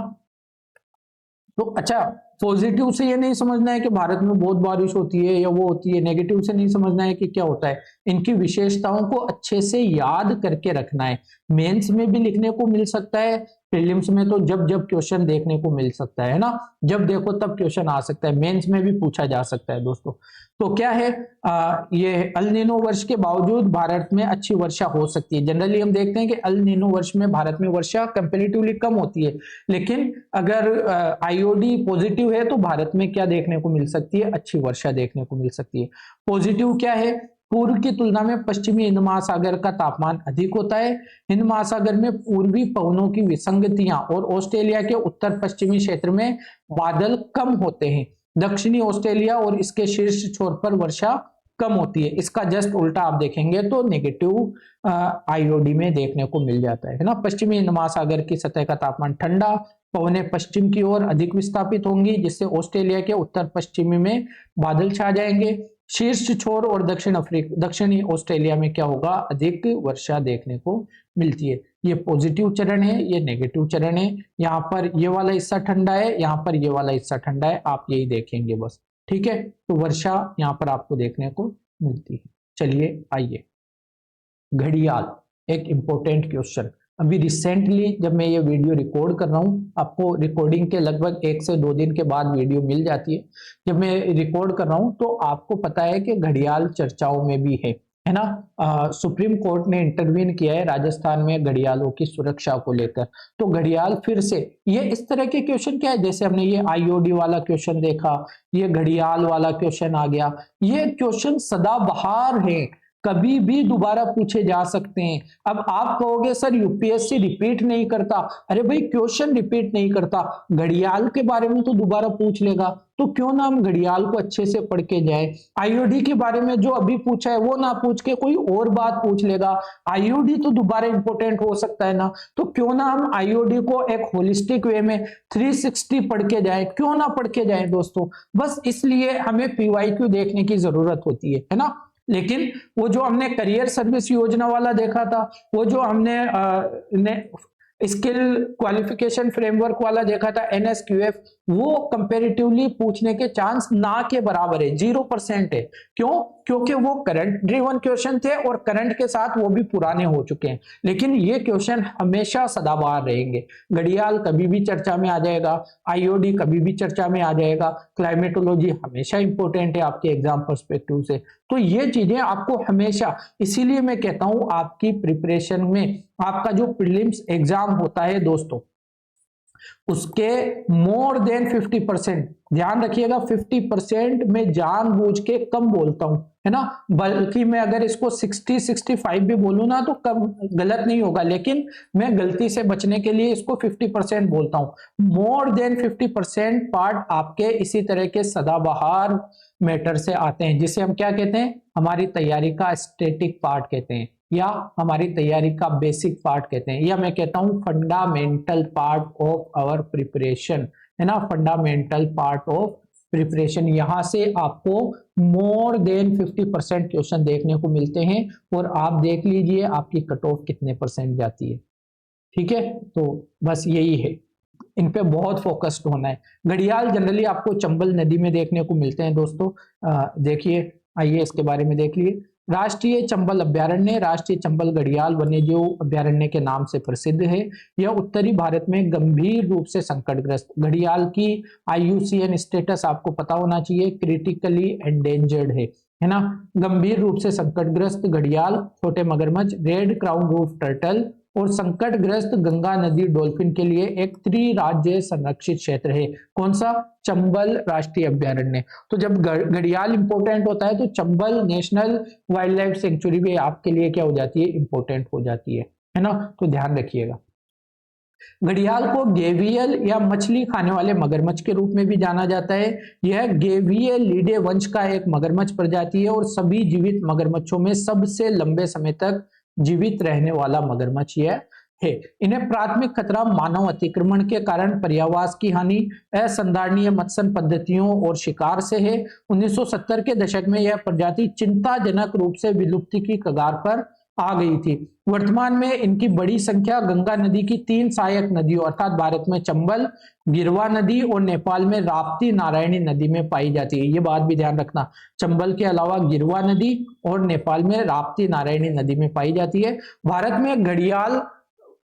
तो अच्छा, पॉजिटिव से ये नहीं समझना है कि भारत में बहुत बारिश होती है या वो होती है, नेगेटिव से नहीं समझना है कि क्या होता है। इनकी विशेषताओं को अच्छे से याद करके रखना है। मेंस में भी लिखने को मिल सकता है, प्रीलिम्स में तो जब जब क्वेश्चन देखने को मिल सकता है ना, जब देखो तब क्वेश्चन आ सकता है, मेंस में भी पूछा जा सकता है दोस्तों। तो क्या है, ये अल नीनो वर्ष के बावजूद भारत में अच्छी वर्षा हो सकती है। जनरली हम देखते हैं कि अल नीनो वर्ष में भारत में वर्षा कंपैरेटिवली कम होती है, लेकिन अगर आईओडी पॉजिटिव है तो भारत में क्या देखने को मिल सकती है, अच्छी वर्षा देखने को मिल सकती है। पॉजिटिव क्या है, पूर्व की तुलना में पश्चिमी हिंद महासागर का तापमान अधिक होता है। हिंद महासागर में पूर्वी पवनों की विसंगतियां और ऑस्ट्रेलिया के उत्तर पश्चिमी क्षेत्र में बादल कम होते हैं। दक्षिणी ऑस्ट्रेलिया और इसके शीर्ष छोर पर वर्षा कम होती है। इसका जस्ट उल्टा आप देखेंगे तो नेगेटिव आईओडी में देखने को मिल जाता है ना। पश्चिमी हिंद महासागर की सतह का तापमान ठंडा, पवनें पश्चिम की ओर अधिक विस्थापित होंगी, जिससे ऑस्ट्रेलिया के उत्तर पश्चिमी में बादल छा जाएंगे। शीर्ष छोर और दक्षिणी ऑस्ट्रेलिया में क्या होगा, अधिक वर्षा देखने को मिलती है। ये पॉजिटिव चरण है, ये नेगेटिव चरण है। यहाँ पर ये वाला हिस्सा ठंडा है, यहाँ पर ये वाला हिस्सा ठंडा है, आप यही देखेंगे बस, ठीक है। तो वर्षा यहाँ पर आपको देखने को मिलती है। चलिए आइए, घड़ियाल, एक इंपॉर्टेंट क्वेश्चन। अभी रिसेंटली जब मैं ये वीडियो रिकॉर्ड कर रहा हूँ, आपको रिकॉर्डिंग के लगभग 1 से 2 दिन के बाद वीडियो मिल जाती है। जब मैं रिकॉर्ड कर रहा हूँ तो आपको पता है कि घड़ियाल चर्चाओं में भी है ना। सुप्रीम कोर्ट ने इंटरवीन किया है राजस्थान में घड़ियालों की सुरक्षा को लेकर। तो घड़ियाल फिर से, ये इस तरह के क्वेश्चन क्या है, जैसे हमने ये आईओडी वाला क्वेश्चन देखा, ये घड़ियाल वाला क्वेश्चन आ गया, ये क्वेश्चन सदाबहार है, कभी भी दोबारा पूछे जा सकते हैं। अब आप कहोगे सर यूपीएससी रिपीट नहीं करता, अरे भाई क्वेश्चन रिपीट नहीं करता, घड़ियाल के बारे में तो दोबारा पूछ लेगा, तो क्यों ना हम घड़ियाल को अच्छे से पढ़ के जाए। आईओडी के बारे में जो अभी पूछा है वो ना पूछ के कोई और बात पूछ लेगा, आईओडी तो दोबारा इंपॉर्टेंट हो सकता है ना, तो क्यों ना हम आईओडी को एक होलिस्टिक वे में 360 पढ़ के जाए, क्यों ना पढ़ के जाए दोस्तों। बस इसलिए हमें पीवाईक्यू देखने की जरूरत होती है ना। लेकिन वो जो हमने करियर सर्विस योजना वाला देखा था, वो जो हमने स्किल क्वालिफिकेशन फ्रेमवर्क वाला देखा था एनएसक्यूएफ, वो कंपैरेटिवली पूछने के चांस ना के बराबर है, 0% है। क्यों? क्योंकि वो करंट ड्रिवन क्वेश्चन थे और करंट के साथ वो भी पुराने हो चुके हैं। लेकिन ये क्वेश्चन हमेशा सदाबहार रहेंगे। घड़ियाल कभी भी चर्चा में आ जाएगा, आईओडी कभी भी चर्चा में आ जाएगा, क्लाइमेटोलॉजी हमेशा इंपॉर्टेंट है आपके एग्जाम पर्सपेक्टिव से। तो ये चीजें आपको हमेशा, इसीलिए मैं कहता हूं आपकी प्रिपरेशन में आपका जो प्रीलिम्स एग्जाम होता है दोस्तों, उसके मोर देन 50%, ध्यान रखिएगा 50% में जानबूझ के कम बोलता हूं, है ना, बल्कि मैं अगर इसको 60-65 भी बोलूं ना तो कम गलत नहीं होगा, लेकिन मैं गलती से बचने के लिए इसको 50% बोलता हूं। मोर देन 50% पार्ट आपके इसी तरह के सदाबहार मैटर से आते हैं, जिसे हम क्या कहते हैं, हमारी तैयारी का स्टैटिक पार्ट कहते हैं, या हमारी तैयारी का बेसिक पार्ट कहते हैं, या मैं कहता हूं fundamental part of our preparation, है ना, फंडामेंटल पार्ट ऑफ प्रिपरेशन। यहां से आपको मोर देन 50% क्वेश्चन देखने को मिलते हैं, और आप देख लीजिए आपकी कट ऑफ कितने परसेंट जाती है। ठीक है, तो बस यही है, इन पे बहुत फोकस्ड होना है। घड़ियाल जनरली आपको चंबल नदी में देखने को मिलते हैं दोस्तों, देखिए, आइए इसके बारे में देख लिए। राष्ट्रीय चंबल अभ्यारण्य राष्ट्रीय चंबल घड़ियाल वन्यजीव अभ्यारण्य के नाम से प्रसिद्ध है। यह उत्तरी भारत में गंभीर रूप से संकटग्रस्त, घड़ियाल की IUCN स्टेटस आपको पता होना चाहिए, क्रिटिकली एंडेंजर्ड है ना। गंभीर रूप से संकटग्रस्त घड़ियाल, छोटे मगरमच्छ, रेड क्राउन रूफ टर्टल और संकटग्रस्त गंगा नदी डॉल्फिन के लिए एक त्रिराज्य संरक्षित क्षेत्र है। कौन सा? चंबल राष्ट्रीय अभ्यारण्य। तो जब घड़ियाल इंपॉर्टेंट होता है तो Chambal national wild life sanctuary भी आपके लिए क्या हो जाती है, इंपॉर्टेंट हो जाती है ना, तो ध्यान रखिएगा। घड़ियाल को गेवियल या मछली खाने वाले मगरमच्छ के रूप में भी जाना जाता है। यह गेवियलिडे वंश का एक मगरमच्छ प्रजाति है और सभी जीवित मगरमच्छों में सबसे लंबे समय तक जीवित रहने वाला मगरमच्छ यह है। इन्हें प्राथमिक खतरा मानव अतिक्रमण के कारण पर्यावास की हानि, असंधारणीय मत्स्य पद्धतियों और शिकार से है। 1970 के दशक में यह प्रजाति चिंताजनक रूप से विलुप्ति की कगार पर आ गई थी। वर्तमान में इनकी बड़ी संख्या गंगा नदी की 3 सहायक नदियों अर्थात भारत में चंबल, गिरवा नदी और नेपाल में राप्ती नारायणी नदी में पाई जाती है। ये बात भी ध्यान रखना, चंबल के अलावा गिरवा नदी और नेपाल में राप्ती नारायणी नदी में पाई जाती है। भारत में घड़ियाल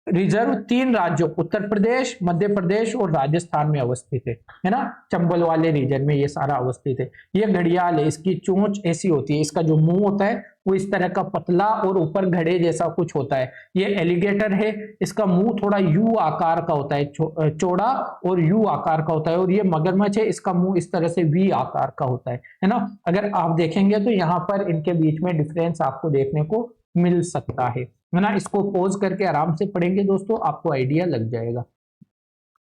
रिजर्व 3 राज्यों उत्तर प्रदेश, मध्य प्रदेश और राजस्थान में अवस्थित है ना। चंबल वाले रीजन में ये सारा अवस्थित है। ये घड़ियाल है, इसकी चोंच ऐसी होती है, इसका जो मुंह होता है वो इस तरह का पतला और ऊपर घड़े जैसा कुछ होता है। ये एलिगेटर है, इसका मुंह थोड़ा यू आकार का होता है, चौड़ा और यू आकार का होता है। और ये मगरमच्छ है, इसका मुंह इस तरह से वी आकार का होता है ना। अगर आप देखेंगे तो यहाँ पर इनके बीच में डिफरेंस आपको देखने को मिल सकता है ना। इसको पोज करके आराम से पढ़ेंगे दोस्तों, आपको आइडिया लग जाएगा।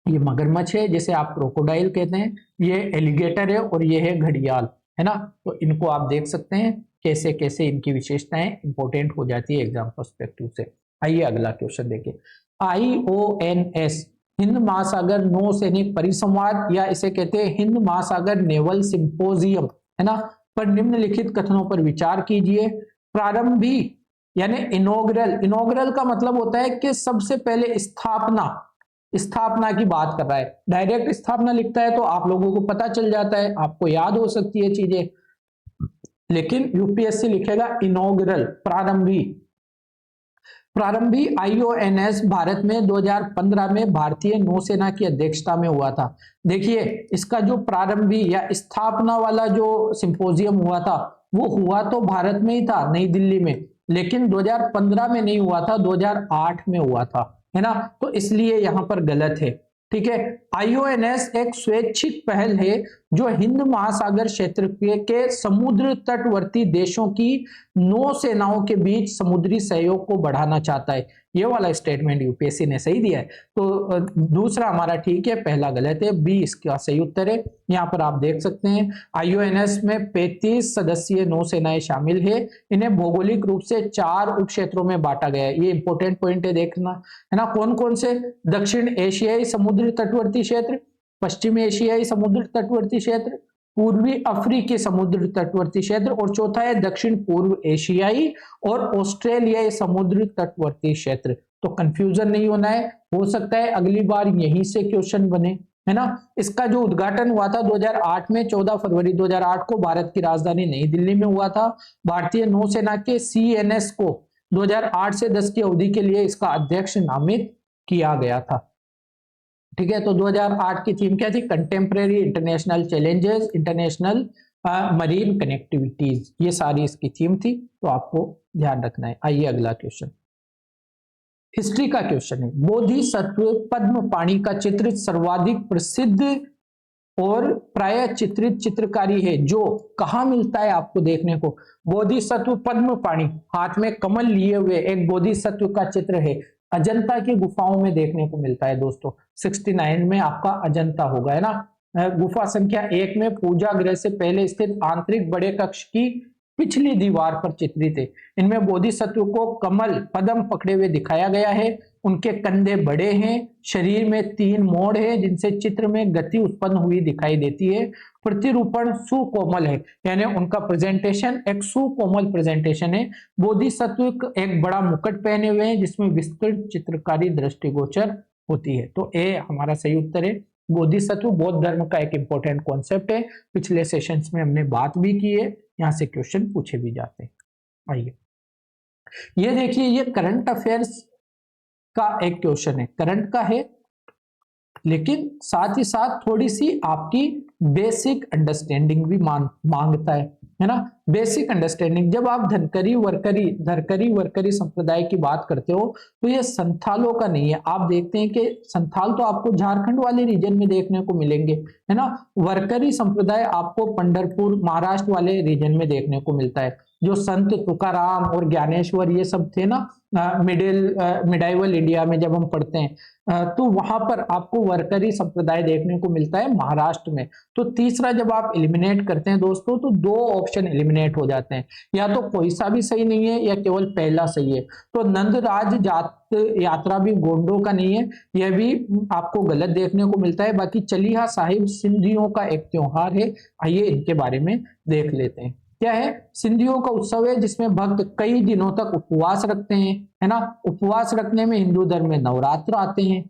ये मगरमच्छ है जिसे आप क्रोकोडाइल कहते हैं, ये एलिगेटर है और ये है घड़ियाल, है ना। तो इनको आप देख सकते हैं कैसे कैसे इनकी विशेषताएं इंपॉर्टेंट हो जाती है एग्जाम पर्सपेक्टिव से। आइए अगला क्वेश्चन देखिए। IONS हिंद महासागर नौसैनिक परिसंवाद या इसे कहते हैं हिंद महासागर नेवल सिंपोजियम, है ना, पर निम्नलिखित कथनों पर विचार कीजिए। प्रारंभिक यानी इनॉग्रल का मतलब होता है कि सबसे पहले स्थापना की बात कर रहा है। डायरेक्ट स्थापना लिखता है तो आप लोगों को पता चल जाता है, आपको याद हो सकती है चीजें, लेकिन यूपीएससी लिखेगा इनॉग्रल, प्रारंभिक IONS भारत में 2015 में भारतीय नौसेना की अध्यक्षता में हुआ था। देखिए इसका जो प्रारंभिक या स्थापना वाला जो सिंपोजियम हुआ था वो हुआ तो भारत में ही था, नई दिल्ली में, लेकिन 2015 में नहीं हुआ था, 2008 में हुआ था, है ना। तो इसलिए यहां पर गलत है, ठीक है। IONS एक स्वैच्छिक पहल है जो हिंद महासागर क्षेत्र के समुद्र तटवर्ती देशों की नौसेनाओं के बीच समुद्री सहयोग को बढ़ाना चाहता है। ये वाला स्टेटमेंट यूपीएससी ने सही दिया है, तो दूसरा हमारा ठीक है, पहला गलत है, बी इसका सही उत्तर है। यहाँ पर आप देख सकते हैं IONS में 35 सदस्यीय नौसेनाएं शामिल है। इन्हें भौगोलिक रूप से 4 उप क्षेत्रों में बांटा गया है। ये इंपॉर्टेंट पॉइंट है देखना, है ना। कौन कौन से? दक्षिण एशियाई समुद्र तटवर्ती क्षेत्र, पश्चिम एशियाई समुद्र तटवर्ती क्षेत्र, पूर्वी अफ्रीकी समुद्र तटवर्ती क्षेत्र और चौथा है दक्षिण पूर्व एशियाई और ऑस्ट्रेलियाई समुद्र तटवर्ती क्षेत्र। तो कंफ्यूजन नहीं होना है, हो सकता है अगली बार यहीं से क्वेश्चन बने, है ना। इसका जो उद्घाटन हुआ था 2008 में, 14 फरवरी 2008 को भारत की राजधानी नई दिल्ली में हुआ था। भारतीय नौसेना के CNS को 2008 से 10 की अवधि के लिए इसका अध्यक्ष नामित किया गया था, ठीक है। तो 2008 की थीम क्या थी? Contemporary international challenges, international marine connectivities, ये सारी इसकी थीम थी, तो आपको ध्यान रखना है। आइए अगला क्वेश्चन, हिस्ट्री का क्वेश्चन है। बोधिसत्व पद्म पाणि का चित्र सर्वाधिक प्रसिद्ध और प्राय चित्रित चित्रकारी है जो कहाँ मिलता है आपको देखने को? बोधिसत्व पद्म पाणि, हाथ में कमल लिए हुए एक बोधिसत्व का चित्र है, अजंता की गुफाओं में देखने को मिलता है दोस्तों। 69 में आपका अजंता होगा, है ना। गुफा संख्या 1 में पूजा गृह से पहले स्थित आंतरिक बड़े कक्ष की पिछली दीवार पर चित्रित है। इनमें बोधिसत्व को कमल पद्म पकड़े हुए दिखाया गया है, उनके कंधे बड़े हैं, शरीर में 3 मोड़ है जिनसे चित्र में गति उत्पन्न हुई दिखाई देती है, प्रतिरूपण सुकोमल है, यानी उनका प्रेजेंटेशन एक सुकोमल प्रेजेंटेशन है। बोधिसत्व एक बड़ा मुकुट पहने हुए हैं जिसमें विस्तृत चित्रकारी दृष्टिगोचर होती है। तो ए हमारा सही उत्तर है। बोधिसत्व बौद्ध धर्म का एक इंपॉर्टेंट कॉन्सेप्ट है, पिछले सेशंस में हमने बात भी की है, यहां से क्वेश्चन पूछे भी जाते हैं। आइए ये देखिए, ये करंट अफेयर्स का एक क्वेश्चन है, करंट का है, लेकिन साथ ही साथ थोड़ी सी आपकी बेसिक अंडरस्टैंडिंग भी मांगता है ना। बेसिक अंडरस्टैंडिंग, जब आप धरकरी वर्करी संप्रदाय की बात करते हो तो ये संथालों का नहीं है। आप देखते हैं कि संथाल तो आपको झारखंड वाले रीजन में देखने को मिलेंगे, है ना। वर्करी संप्रदाय आपको पंढरपुर महाराष्ट्र वाले रीजन में देखने को मिलता है। जो संत तुकाराम और ज्ञानेश्वर ये सब थे ना, मिडाइवल इंडिया में जब हम पढ़ते हैं तो वहां पर आपको वर्करी संप्रदाय देखने को मिलता है महाराष्ट्र में। तो तीसरा जब आप एलिमिनेट करते हैं दोस्तों तो 2 ऑप्शन एलिमिनेट हो जाते हैं, या तो कोई सा भी सही नहीं है या केवल पहला सही है। तो नंदराज जात यात्रा भी गोंडों का नहीं है, यह भी आपको गलत देखने को मिलता है। बाकी चलिहा साहिब सिंधियों का एक त्योहार है, आइए इनके बारे में देख लेते हैं। क्या है? सिंधियों का उत्सव है जिसमें भक्त कई दिनों तक उपवास रखते हैं, है ना। उपवास रखने में हिंदू धर्म में नवरात्र आते हैं,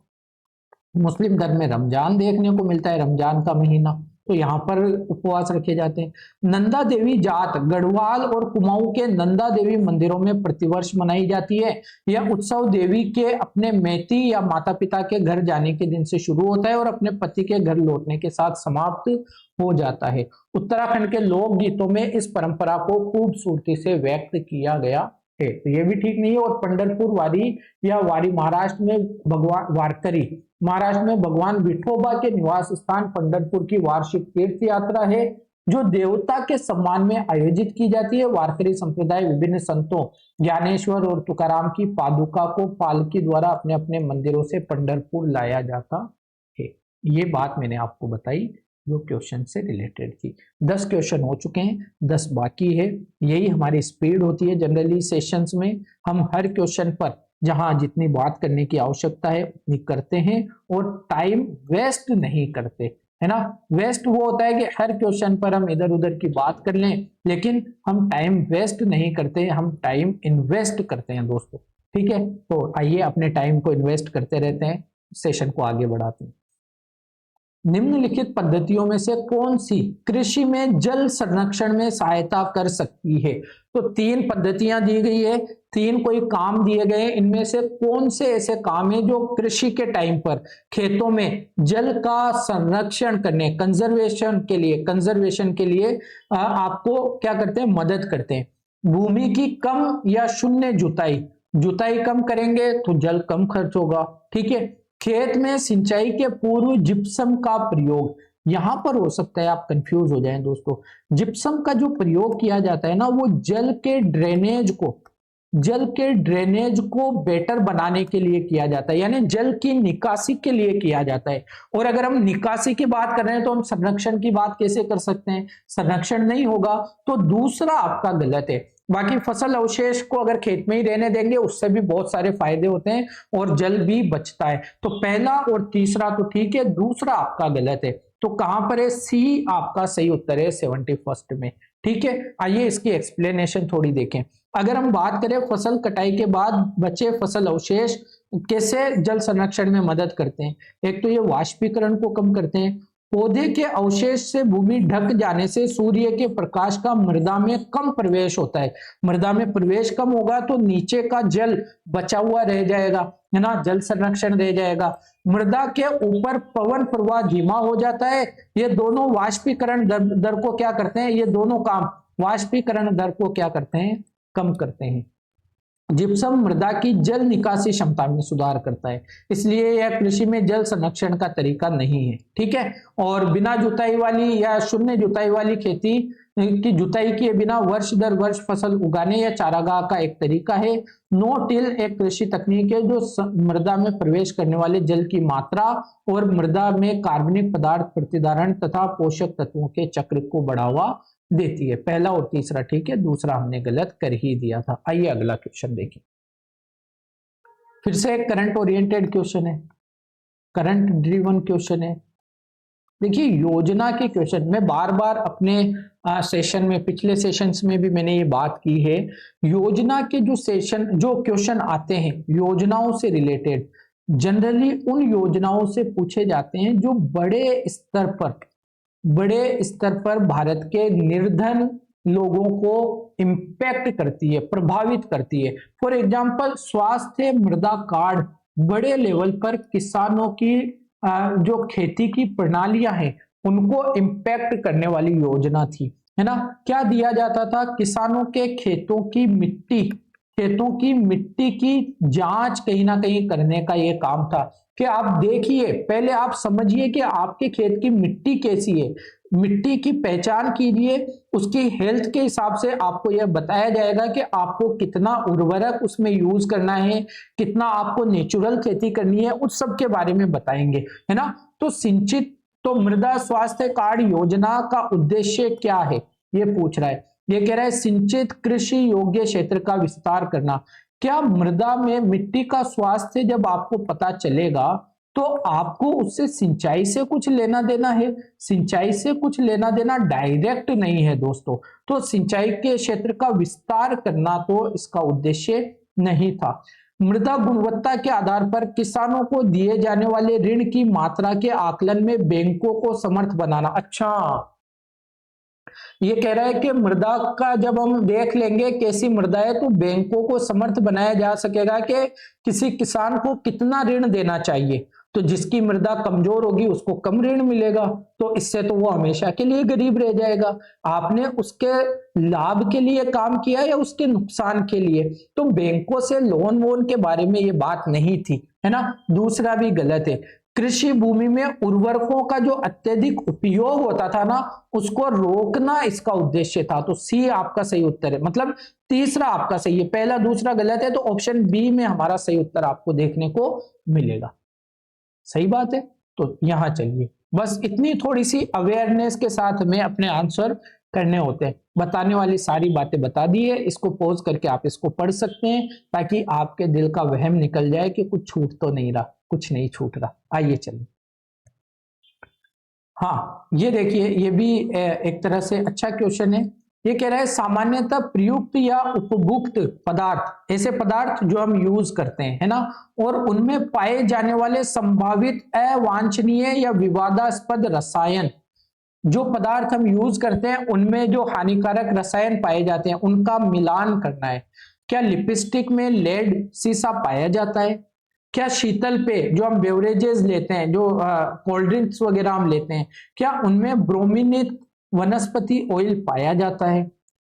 मुस्लिम धर्म में रमजान देखने को मिलता है, रमजान का महीना, तो यहाँ पर उपवास रखे जाते हैं। नंदा देवी जात गढ़वाल और कुमाऊं के नंदा देवी मंदिरों में प्रतिवर्ष मनाई जाती है। यह उत्सव देवी के अपने मैती या माता पिता के घर जाने के दिन से शुरू होता है और अपने पति के घर लौटने के साथ समाप्त हो जाता है। उत्तराखंड के लोक गीतों में इस परंपरा को खूबसूरती से व्यक्त किया गया है, तो ये भी ठीक नहीं है। और पंढरपुर वारी या वारी महाराष्ट्र में भगवान वारकरी महाराष्ट्र में भगवान विठोबा के निवास स्थान पंढरपुर की वार्षिक तीर्थ यात्रा है जो देवता के सम्मान में आयोजित की जाती है। वारकरी संप्रदाय विभिन्न संतों ज्ञानेश्वर और तुकाराम की पादुका को पालकी द्वारा अपने अपने मंदिरों से पंढरपुर लाया जाता है। ये बात मैंने आपको बताई जो क्वेश्चन से रिलेटेड थी। 10 क्वेश्चन हो चुके हैं, 10 बाकी है। यही हमारी स्पीड होती है जनरली सेशंस में, हम हर क्वेश्चन पर जहां जितनी बात करने की आवश्यकता है उतनी करते हैं और टाइम वेस्ट नहीं करते, है ना। वेस्ट वो होता है कि हर क्वेश्चन पर हम इधर उधर की बात कर लें, लेकिन हम टाइम वेस्ट नहीं करते, हम टाइम इन्वेस्ट करते हैं दोस्तों, ठीक है। तो आइए अपने टाइम को इन्वेस्ट करते रहते हैं, सेशन को आगे बढ़ाते हैं। निम्नलिखित पद्धतियों में से कौन सी कृषि में जल संरक्षण में सहायता कर सकती है? तो 3 पद्धतियां दी गई है, 3 कोई काम दिए गए, इनमें से कौन से ऐसे काम है जो कृषि के टाइम पर खेतों में जल का संरक्षण करने कंजर्वेशन के लिए आपको क्या करते हैं, मदद करते हैं। भूमि की कम या शून्य जुताई कम करेंगे तो जल कम खर्च होगा, ठीक है। खेत में सिंचाई के पूर्व जिप्सम का प्रयोग, यहां पर हो सकता है आप कंफ्यूज हो जाएं दोस्तों। जिप्सम का जो प्रयोग किया जाता है ना, वो जल के ड्रेनेज को बेटर बनाने के लिए किया जाता है, यानी जल की निकासी के लिए किया जाता है। और अगर हम निकासी की बात कर रहे हैं तो हम संरक्षण की बात कैसे कर सकते हैं? संरक्षण नहीं होगा, तो दूसरा आपका गलत है। बाकी फसल अवशेष को अगर खेत में ही रहने देंगे उससे भी बहुत सारे फायदे होते हैं और जल भी बचता है। तो पहला और तीसरा तो ठीक है, दूसरा आपका गलत है। तो कहां पर है? सी आपका सही उत्तर है 71 में, ठीक है। आइए इसकी एक्सप्लेनेशन थोड़ी देखें। अगर हम बात करें फसल कटाई के बाद बचे फसल अवशेष कैसे जल संरक्षण में मदद करते हैं, एक तो ये वाष्पीकरण को कम करते हैं। पौधे के अवशेष से भूमि ढक जाने से सूर्य के प्रकाश का मृदा में कम प्रवेश होता है, मृदा में प्रवेश कम होगा तो नीचे का जल बचा हुआ रह जाएगा। है ना, जल संरक्षण रह जाएगा। मृदा के ऊपर पवन प्रवाह धीमा हो जाता है। ये दोनों वाष्पीकरण दर को क्या करते हैं, ये दोनों काम वाष्पीकरण दर को क्या करते हैं, कम करते हैं। जिप्सम मृदा की जल निकासी क्षमता में सुधार करता है, इसलिए यह कृषि में जल संरक्षण का तरीका नहीं है। ठीक है, और बिना जुताई वाली या शून्य जुताई वाली खेती की जुताई किए बिना वर्ष दर वर्ष फसल उगाने या चारागाह का एक तरीका है। नो टिल एक कृषि तकनीक है जो मृदा में प्रवेश करने वाले जल की मात्रा और मृदा में कार्बनिक पदार्थ प्रतिधारण तथा पोषक तत्वों के चक्र को बढ़ावा देती है। पहला और तीसरा ठीक है, दूसरा हमने गलत कर ही दिया था। आइए अगला क्वेश्चन देखिए, फिर से एक करंट ओरिएंटेड क्वेश्चन है, करंट ड्रिवन क्वेश्चन है। देखिए योजना के क्वेश्चन में बार बार अपने सेशन में, पिछले सेशंस में भी मैंने ये बात की है, योजना के जो सेशन जो क्वेश्चन आते हैं योजनाओं से रिलेटेड, जनरली उन योजनाओं से पूछे जाते हैं जो बड़े स्तर पर भारत के निर्धन लोगों को इंपैक्ट करती है, प्रभावित करती है। फॉर एग्जांपल स्वास्थ्य मृदा कार्ड बड़े लेवल पर किसानों की जो खेती की प्रणालियां हैं उनको इंपैक्ट करने वाली योजना थी, है ना। क्या दिया जाता था, किसानों के खेतों की मिट्टी की जांच कहीं ना कहीं करने का ये काम था कि आप देखिए, पहले आप समझिए कि आपके खेत की मिट्टी कैसी है, मिट्टी की पहचान कीजिए, उसकी हेल्थ के हिसाब से आपको यह बताया जाएगा कि आपको कितना उर्वरक उसमें यूज करना है, कितना आपको नेचुरल खेती करनी है, उस सब के बारे में बताएंगे, है ना। तो मृदा स्वास्थ्य कार्ड योजना का उद्देश्य क्या है, ये पूछ रहा है। ये कह रहा है सिंचित कृषि योग्य क्षेत्र का विस्तार करना। क्या मृदा में मिट्टी का स्वास्थ्य जब आपको पता चलेगा तो आपको उससे सिंचाई से कुछ लेना देना है? सिंचाई से कुछ लेना देना डायरेक्ट नहीं है दोस्तों। तो सिंचाई के क्षेत्र का विस्तार करना तो इसका उद्देश्य नहीं था। मृदा गुणवत्ता के आधार पर किसानों को दिए जाने वाले ऋण की मात्रा के आकलन में बैंकों को समर्थ बनाना। अच्छा, ये कह रहा है कि मृदा का जब हम देख लेंगे कैसी मृदा है तो बैंकों को समर्थ बनाया जा सकेगा कि किसी किसान को कितना ऋण देना चाहिए। तो जिसकी मृदा कमजोर होगी उसको कम ऋण मिलेगा, तो इससे तो वो हमेशा के लिए गरीब रह जाएगा। आपने उसके लाभ के लिए काम किया या उसके नुकसान के लिए? तो बैंकों से लोन वोन के बारे में ये बात नहीं थी, है ना। दूसरा भी गलत है। कृषि भूमि में उर्वरकों का जो अत्यधिक उपयोग होता था ना, उसको रोकना इसका उद्देश्य था। तो सी आपका सही उत्तर है, मतलब तीसरा आपका सही है, पहला दूसरा गलत है, तो ऑप्शन बी में हमारा सही उत्तर आपको देखने को मिलेगा। सही बात है, तो यहां चलिए, बस इतनी थोड़ी सी अवेयरनेस के साथ में अपने आंसर करने होते हैं। बताने वाली सारी बातें बता दी है, इसको पॉज करके आप इसको पढ़ सकते हैं ताकि आपके दिल का वहम निकल जाए कि कुछ छूट तो नहीं रहा, कुछ नहीं छूट रहा। आइए चलिए, हाँ ये देखिए, ये भी एक तरह से अच्छा क्वेश्चन है। ये कह रहा है सामान्यतः प्रयुक्त या उपभुक्त पदार्थ, ऐसे पदार्थ जो हम यूज करते हैं, है ना, और उनमें पाए जाने वाले संभावित अवांछनीय या विवादास्पद रसायन, जो पदार्थ हम यूज करते हैं उनमें जो हानिकारक रसायन पाए जाते हैं उनका मिलान करना है। क्या लिपस्टिक में लेड सीसा पाया जाता है? क्या शीतल पेय जो हम बेवरेजेस लेते हैं, जो कोल्ड ड्रिंक्स वगैरह हम लेते हैं, क्या उनमें ब्रोमीनित वनस्पति ऑयल पाया जाता है?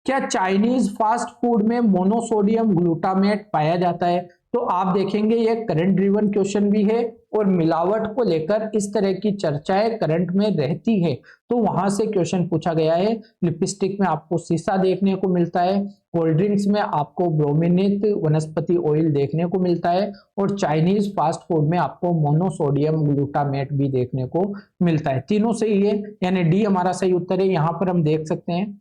क्या चाइनीज फास्ट फूड में मोनोसोडियम ग्लूटामेट पाया जाता है? तो आप देखेंगे ये करंट ड्रिवन क्वेश्चन भी है और मिलावट को लेकर इस तरह की चर्चाएं करंट में रहती है, तो वहां से क्वेश्चन पूछा गया है। लिपस्टिक में आपको सीसा देखने को मिलता है, कोल्ड ड्रिंक्स में आपको ब्रोमीनित वनस्पति ऑयल देखने को मिलता है, और चाइनीज फास्ट फूड में आपको मोनोसोडियम ग्लूटामेट भी देखने को मिलता है। तीनों सही है, यानी डी हमारा सही उत्तर है। यहां पर हम देख सकते हैं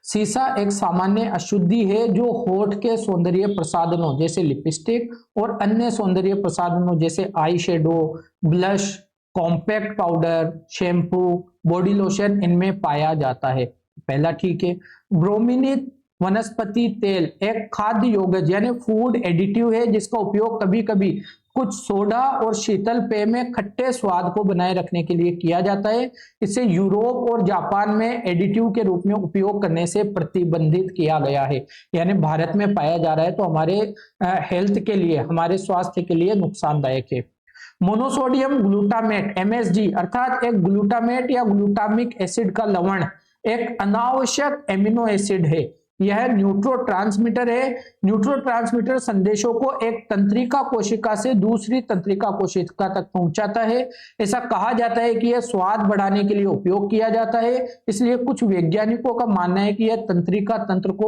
सीसा एक सामान्य अशुद्धि है जो होठ के सौंदर्य प्रसाधनों जैसे लिपस्टिक और अन्य सौंदर्य प्रसाधनों जैसे eye shadow, blush, compact powder, shampoo, body lotion इनमें पाया जाता है। पहला ठीक है। ब्रोमीनित वनस्पति तेल एक खाद्य योगज यानी फूड एडिटिव है जिसका उपयोग कभी कभी कुछ सोडा और शीतल पेय में खट्टे स्वाद को बनाए रखने के लिए किया जाता है। इसे यूरोप और जापान में एडिटिव के रूप में उपयोग करने से प्रतिबंधित किया गया है। यानी भारत में पाया जा रहा है तो हमारे हेल्थ के लिए, हमारे स्वास्थ्य के लिए नुकसानदायक है। मोनोसोडियम ग्लूटामेट MSG अर्थात एक ग्लूटामेट या ग्लूटामिक एसिड का लवण एक अनावश्यक एमिनो एसिड है। यह न्यूरोट्रांसमीटर है। न्यूरोट्रांसमीटर संदेशों को एक तंत्रिका कोशिका से दूसरी तंत्रिका कोशिका तक पहुंचाता है। ऐसा कहा जाता है कि यह स्वाद बढ़ाने के लिए उपयोग किया जाता है। इसलिए कुछ वैज्ञानिकों का मानना है कि यह तंत्रिका तंत्र को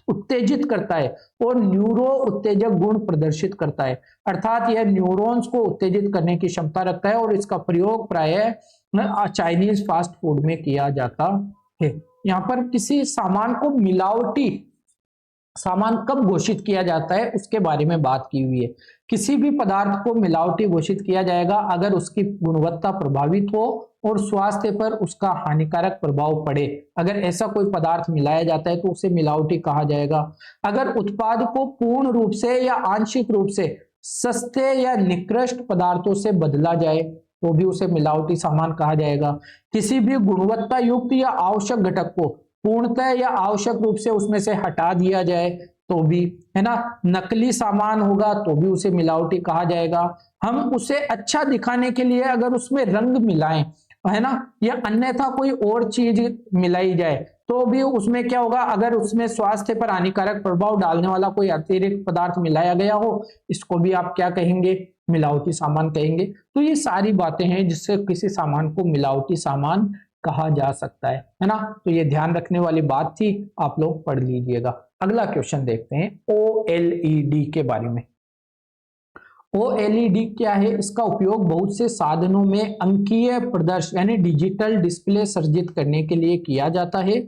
उत्तेजित करता है और न्यूरो उत्तेजक गुण प्रदर्शित करता है, अर्थात यह न्यूरॉन्स को उत्तेजित करने की क्षमता रखता है और इसका प्रयोग प्रायः चाइनीज फास्ट फूड में किया जाता है। यहाँ पर किसी सामान को मिलावटी सामान कब घोषित किया जाता है उसके बारे में बात की हुई है। किसी भी पदार्थ को मिलावटी घोषित किया जाएगा अगर उसकी गुणवत्ता प्रभावित हो और स्वास्थ्य पर उसका हानिकारक प्रभाव पड़े। अगर ऐसा कोई पदार्थ मिलाया जाता है तो उसे मिलावटी कहा जाएगा। अगर उत्पाद को पूर्ण रूप से या आंशिक रूप से सस्ते या निकृष्ट पदार्थों से बदला जाए तो भी उसे मिलावटी सामान कहा जाएगा। किसी भी गुणवत्ता युक्त या आवश्यक घटक को पूर्णतः या आवश्यक रूप से उसमें से हटा दिया जाए तो भी, है ना, नकली सामान होगा तो भी उसे मिलावटी कहा जाएगा। हम उसे अच्छा दिखाने के लिए अगर उसमें रंग मिलाएं, है ना, या अन्यथा कोई और चीज मिलाई जाए तो भी उसमें क्या होगा, अगर उसमें स्वास्थ्य पर हानिकारक प्रभाव डालने वाला कोई अतिरिक्त पदार्थ मिलाया गया हो, इसको भी आप क्या कहेंगे, मिलावटी सामान कहेंगे। तो ये सारी बातें हैं जिससे किसी सामान को मिलावटी सामान कहा जा सकता है ना। तो ये ध्यान रखने वाली बात थी, आप लोग पढ़ लीजिएगा। अगला क्वेश्चन देखते हैं OLED के बारे में। OLED क्या है? इसका उपयोग बहुत से साधनों में अंकीय प्रदर्शन यानी डिजिटल डिस्प्ले सर्जित करने के लिए किया जाता है।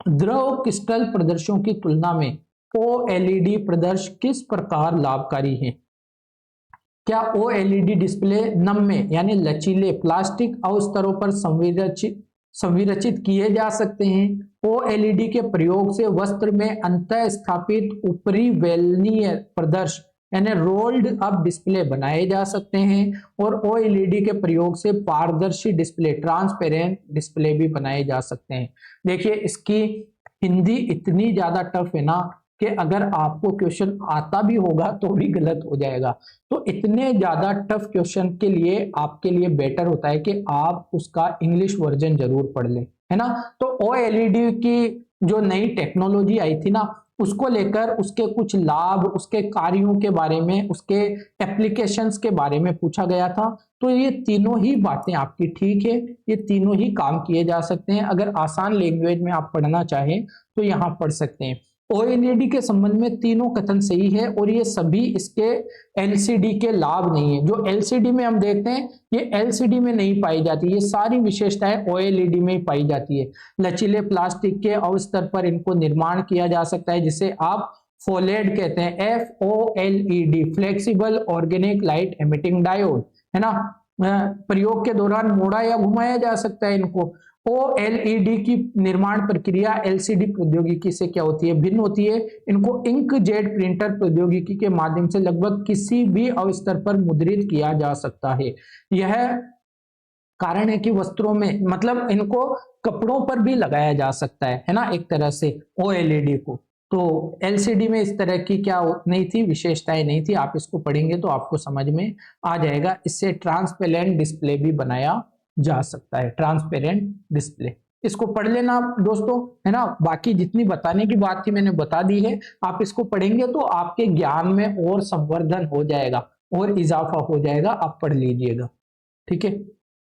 द्रव क्रिस्टल प्रदर्शों की तुलना में OLED प्रदर्श किस प्रकार लाभकारी है? क्या OLED डिस्प्ले नम्य यानी लचीले प्लास्टिक अवस्तरों पर संविरचित किए जा सकते हैं? OLED के प्रयोग से वस्त्र में अंतः स्थापित ऊपरी बेलनीय प्रदर्श यानी रोल्ड अप डिस्प्ले बनाए जा सकते हैं और OLED के प्रयोग से पारदर्शी डिस्प्ले ट्रांसपेरेंट डिस्प्ले भी बनाए जा सकते हैं। देखिए इसकी हिंदी इतनी ज्यादा टफ है ना कि अगर आपको क्वेश्चन आता भी होगा तो भी गलत हो जाएगा। तो इतने ज्यादा टफ क्वेश्चन के लिए आपके लिए बेटर होता है कि आप उसका इंग्लिश वर्जन जरूर पढ़ लें, है ना। तो OLED की जो नई टेक्नोलॉजी आई थी ना, उसको लेकर उसके कुछ लाभ, उसके कार्यों के बारे में, उसके एप्लीकेशंस के बारे में पूछा गया था। तो ये तीनों ही बातें आपकी ठीक है, ये तीनों ही काम किए जा सकते हैं। अगर आसान लैंग्वेज में आप पढ़ना चाहें तो यहाँ पढ़ सकते हैं। OLED के संबंध में तीनों कथन सही है और ये सभी इसके LCD के लाभ नहीं है। जो LCD में हम देखते हैं ये LCD में नहीं पाई जाती, ये सारी विशेषताएं OLED में ही पाई जाती है। लचीले प्लास्टिक के अवस्तर पर इनको निर्माण किया जा सकता है जिसे आप फोलेड कहते हैं, FOLED flexible organic light emitting diode, है ना। प्रयोग के दौरान मोड़ा या घुमाया जा सकता है इनको। OLED की निर्माण प्रक्रिया LCD प्रौद्योगिकी से क्या होती है, भिन्न होती है। इनको इंकजेट प्रिंटर प्रौद्योगिकी के माध्यम से लगभग किसी भी अवस्तर पर मुद्रित किया जा सकता है। यह कारण है कि वस्त्रों में, मतलब इनको कपड़ों पर भी लगाया जा सकता है ना, एक तरह से OLED को। तो LCD में इस तरह की क्या नहीं थी, विशेषताएं नहीं थी। आप इसको पढ़ेंगे तो आपको समझ में आ जाएगा। इससे ट्रांसपेरेंट डिस्प्ले भी बनाया जा सकता है, ट्रांसपेरेंट डिस्प्ले। इसको पढ़ लेना दोस्तों, है ना। बाकी जितनी बताने की बात थी मैंने बता दी है। आप इसको पढ़ेंगे तो आपके ज्ञान में और संवर्धन हो जाएगा और इजाफा हो जाएगा। आप पढ़ लीजिएगा, ठीक है।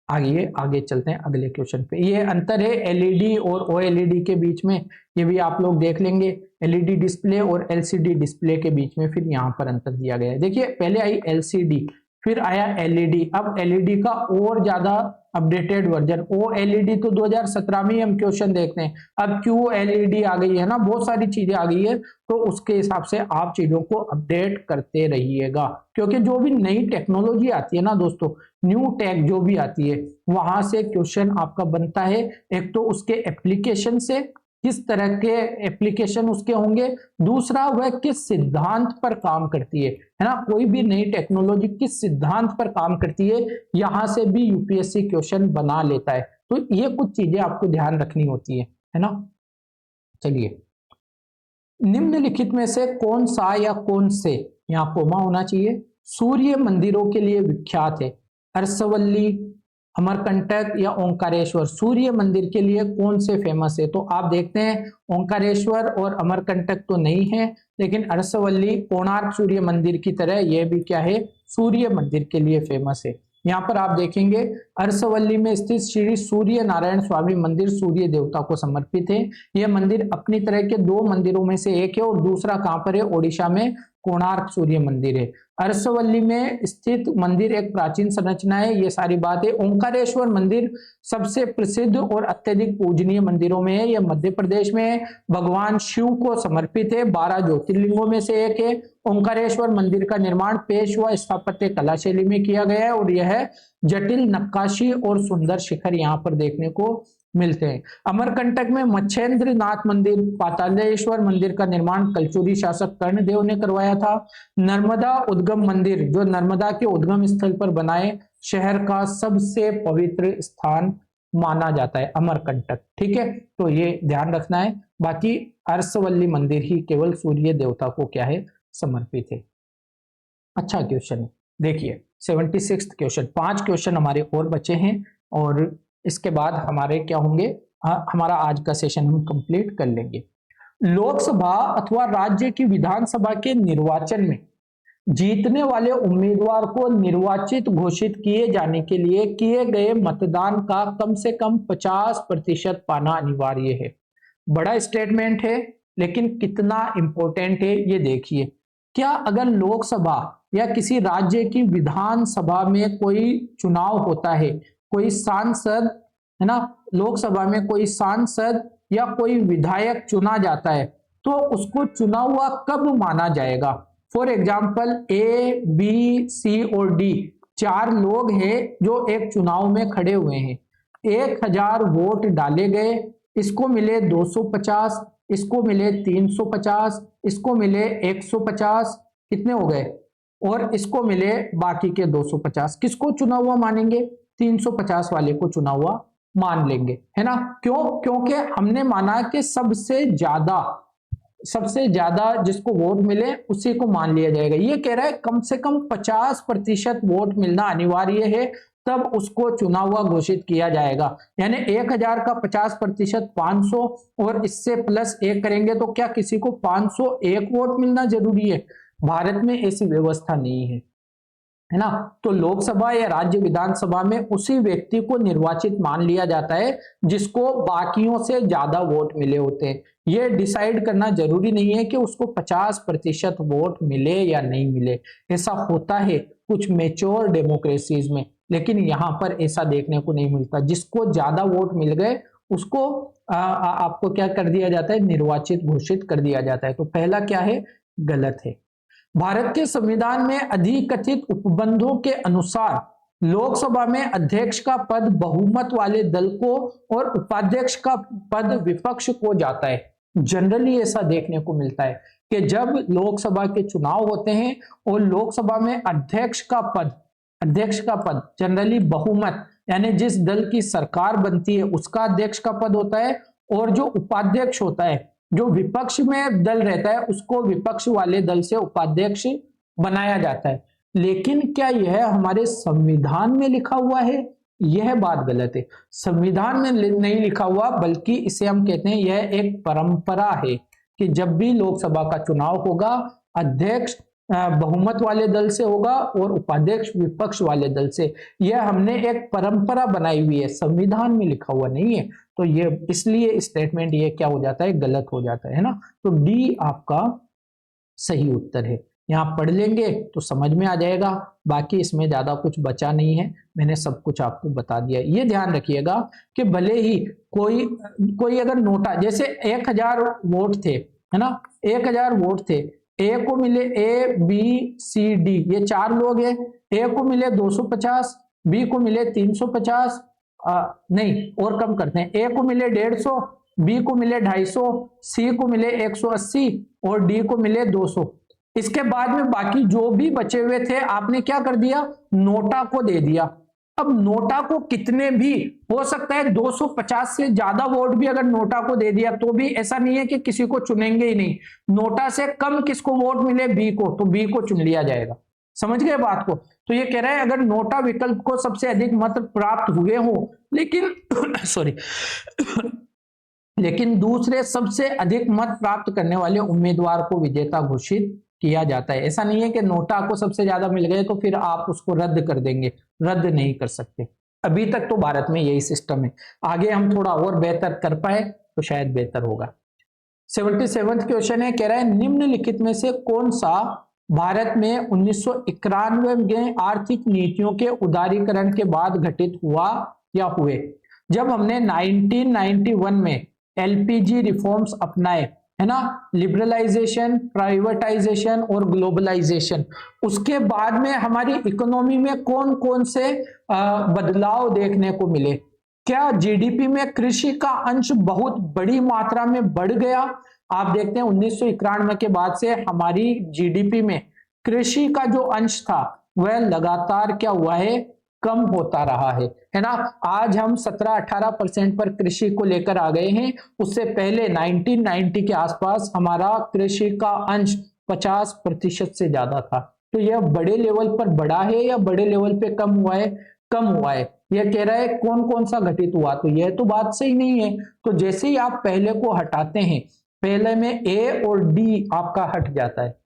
आगे चलते हैं अगले क्वेश्चन पे। ये अंतर है LED और OLED के बीच में, ये भी आप लोग देख लेंगे। LED डिस्प्ले और LCD डिस्प्ले के बीच में फिर यहाँ पर अंतर दिया गया है। देखिए पहले आई LCD, फिर आया LED। अब LED का और ज्यादा अपडेटेड वर्जन OLED तो 2017 में हम क्वेश्चन देखते हैं। अब QLED आ गई है ना, बहुत सारी चीजें आ गई है। तो उसके हिसाब से आप चीजों को अपडेट करते रहिएगा, क्योंकि जो भी नई टेक्नोलॉजी आती है ना दोस्तों, न्यू टेक जो भी आती है, वहां से क्वेश्चन आपका बनता है। एक तो उसके एप्लीकेशन से, किस तरह के एप्लीकेशन उसके होंगे, दूसरा वह किस सिद्धांत पर काम करती है ना, कोई भी नई टेक्नोलॉजी किस सिद्धांत पर काम करती है, यहां से भी यूपीएससी क्वेश्चन बना लेता है। तो ये कुछ चीजें आपको ध्यान रखनी होती है ना। चलिए, निम्नलिखित में से कौन सा या कौन से, यहाँ कोमा होना चाहिए, सूर्य मंदिरों के लिए विख्यात है? अरसवल्ली, अमरकंटक या ओंकारेश्वर, सूर्य मंदिर के लिए कौन से फेमस है? तो आप देखते हैं ओंकारेश्वर और अमरकंटक तो नहीं है, लेकिन अरसवल्ली कोणार्क सूर्य मंदिर की तरह यह भी क्या है, सूर्य मंदिर के लिए फेमस है। यहाँ पर आप देखेंगे अरसवल्ली में स्थित श्री सूर्य नारायण स्वामी मंदिर सूर्य देवता को समर्पित है। यह मंदिर अपनी तरह के 2 मंदिरों में से एक है, और दूसरा कहां पर है, ओडिशा में कोणार्क सूर्य मंदिर है। अरसवल्ली में स्थित मंदिर एक प्राचीन संरचना है, ये सारी बात है। ओंकारेश्वर मंदिर सबसे प्रसिद्ध और अत्यधिक पूजनीय मंदिरों में है, यह मध्य प्रदेश में है, भगवान शिव को समर्पित है, 12 ज्योतिर्लिंगों में से एक है। ओंकारेश्वर मंदिर का निर्माण पेशवा स्थापत्य कला शैली में किया गया है, और यह जटिल नक्काशी और सुंदर शिखर यहाँ पर देखने को मिलते हैं। अमरकंटक में मच्छेंद्र नाथ मंदिर, पातालेश्वर मंदिर का निर्माण कलचुरी शासक कर्णदेव ने करवाया था। नर्मदा उद्गम मंदिर, जो नर्मदा के उद्गम स्थल पर बनाए शहर का सबसे पवित्र स्थान माना जाता है अमरकंटक। ठीक है, तो ये ध्यान रखना है। बाकी अरसवल्ली मंदिर ही केवल सूर्य देवता को क्या है, समर्पित है। अच्छा क्वेश्चन है, देखिए 76 क्वेश्चन, 5 क्वेश्चन हमारे और बचे हैं, और इसके बाद हमारे क्या होंगे, हमारा आज का सेशन हम कंप्लीट कर लेंगे। लोकसभा अथवा राज्य की विधानसभा के निर्वाचन में जीतने वाले उम्मीदवार को निर्वाचित घोषित किए जाने के लिए किए गए मतदान का कम से कम 50% पाना अनिवार्य है। बड़ा स्टेटमेंट है, लेकिन कितना इंपॉर्टेंट है ये देखिए। क्या अगर लोकसभा या किसी राज्य की विधानसभा में कोई चुनाव होता है, कोई सांसद है ना, लोकसभा में कोई सांसद या कोई विधायक चुना जाता है, तो उसको चुना हुआ कब माना जाएगा? फॉर एग्जाम्पल ए, बी, सी और डी 4 लोग हैं जो एक चुनाव में खड़े हुए हैं। 1000 वोट डाले गए, इसको मिले 250, इसको मिले 350, इसको मिले 150, कितने हो गए, और इसको मिले बाकी के 250। किसको चुना हुआ मानेंगे? 350 वाले को चुना हुआ मान लेंगे, है ना। क्यों? क्योंकि हमने माना कि सबसे ज्यादा जिसको वोट मिले उसी को मान लिया जाएगा। ये कह रहा है कम से कम 50% वोट मिलना अनिवार्य है, तब उसको चुना हुआ घोषित किया जाएगा। यानी 1000 का 50% 500, और इससे प्लस 1 करेंगे तो क्या किसी को 501 वोट मिलना जरूरी है? भारत में ऐसी व्यवस्था नहीं है ना। तो लोकसभा या राज्य विधानसभा में उसी व्यक्ति को निर्वाचित मान लिया जाता है जिसको बाकियों से ज्यादा वोट मिले होते हैं। यह डिसाइड करना जरूरी नहीं है कि उसको 50% वोट मिले या नहीं मिले। ऐसा होता है कुछ मेच्योर डेमोक्रेसीज में, लेकिन यहां पर ऐसा देखने को नहीं मिलता। जिसको ज्यादा वोट मिल गए उसको आपको क्या कर दिया जाता है, निर्वाचित घोषित कर दिया जाता है। तो पहला क्या है, गलत है। भारत के संविधान में अधिकथित उपबंधों के अनुसार लोकसभा में अध्यक्ष का पद बहुमत वाले दल को और उपाध्यक्ष का पद विपक्ष को जाता है। जनरली ऐसा देखने को मिलता है कि जब लोकसभा के चुनाव होते हैं और लोकसभा में अध्यक्ष का पद जनरली बहुमत, यानी जिस दल की सरकार बनती है उसका अध्यक्ष का पद होता है, और जो उपाध्यक्ष होता है, जो विपक्ष में दल रहता है, उसको विपक्ष वाले दल से उपाध्यक्ष बनाया जाता है। लेकिन क्या यह हमारे संविधान में लिखा हुआ है? यह बात गलत है। संविधान में नहीं लिखा हुआ, बल्कि इसे हम कहते हैं यह एक परंपरा है कि जब भी लोकसभा का चुनाव होगा, अध्यक्ष बहुमत वाले दल से होगा और उपाध्यक्ष विपक्ष वाले दल से। यह हमने एक परंपरा बनाई हुई है, संविधान में लिखा हुआ नहीं है। तो ये इसलिए स्टेटमेंट ये क्या हो जाता है, गलत हो जाता है ना। तो डी आपका सही उत्तर है। यहाँ पढ़ लेंगे तो समझ में आ जाएगा, बाकी इसमें ज्यादा कुछ बचा नहीं है, मैंने सब कुछ आपको बता दिया। ये ध्यान रखिएगा कि भले ही कोई अगर नोटा, जैसे 1000 वोट थे, है ना, 1000 वोट थे, ए को मिले ए, बी, सी, डी, ये 4 लोग हैं। ए को मिले 250, बी को मिले 350, नहीं और कम करते हैं, ए को मिले 150, बी को मिले 250, सी को मिले 180 और डी को मिले 200। इसके बाद में बाकी जो भी बचे हुए थे आपने क्या कर दिया, नोटा को दे दिया। अब नोटा को कितने भी हो सकता है 250 से ज्यादा वोट भी अगर नोटा को दे दिया तो भी ऐसा नहीं है कि किसी को चुनेंगे ही नहीं। नोटा से कम किसको वोट मिले, बी को, तो बी को चुन लिया जाएगा। समझ गए बात को। तो ये कह रहा है अगर नोटा विकल्प को सबसे अधिक मत प्राप्त हुए हो लेकिन सॉरी लेकिन दूसरे सबसे अधिक मत प्राप्त करने वाले उम्मीदवार को विजेता घोषित किया जाता है। ऐसा नहीं है कि नोटा को सबसे ज्यादा मिल गए तो फिर आप उसको रद्द कर देंगे, रद्द नहीं कर सकते। अभी तक तो भारत में यही सिस्टम है, आगे हम थोड़ा और बेहतर कर पाए तो शायद बेहतर होगा। 77वां क्वेश्चन है, कह रहा है निम्नलिखित में से कौन सा भारत में 1991 में आर्थिक नीतियों के उदारीकरण के बाद घटित हुआ या हुए। जब हमने 1991 में एलपीजी रिफॉर्म्स अपनाए है ना, लिबरलाइजेशन, प्राइवेटाइजेशन और ग्लोबलाइजेशन, उसके बाद में हमारी इकोनॉमी में कौन कौन से बदलाव देखने को मिले। क्या जीडीपी में कृषि का अंश बहुत बड़ी मात्रा में बढ़ गया। आप देखते हैं 1991 के बाद से हमारी जीडीपी में कृषि का जो अंश था वह लगातार क्या हुआ है, कम होता रहा है ना। आज हम 17-18% पर कृषि को लेकर आ गए हैं। उससे पहले 1990 के आसपास हमारा कृषि का अंश 50% से ज्यादा था। तो यह बड़े लेवल पर बढ़ा है या बड़े लेवल पे कम हुआ है, कम हुआ है। यह कह रहा है कौन कौन सा घटित हुआ, तो यह तो बात सही नहीं है। तो जैसे ही आप पहले को हटाते हैं, पहले में ए और डी आपका हट जाता है,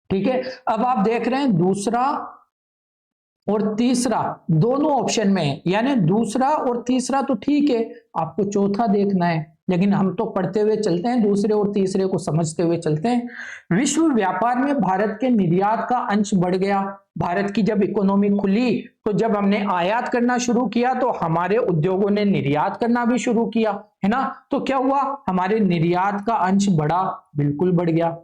ठीक है। अब आप देख रहे हैं दूसरा और तीसरा दोनों ऑप्शन में है, यानी दूसरा और तीसरा तो ठीक है, आपको चौथा देखना है। लेकिन हम तो पढ़ते हुए चलते हैं, दूसरे और तीसरे को समझते हुए चलते हैं। विश्व व्यापार में भारत के निर्यात का अंश बढ़ गया। भारत की जब इकोनॉमी खुली तो जब हमने आयात करना शुरू किया तो हमारे उद्योगों ने निर्यात करना भी शुरू किया, है ना। तो क्या हुआ, हमारे निर्यात का अंश बढ़ा, बिल्कुल बढ़ गया।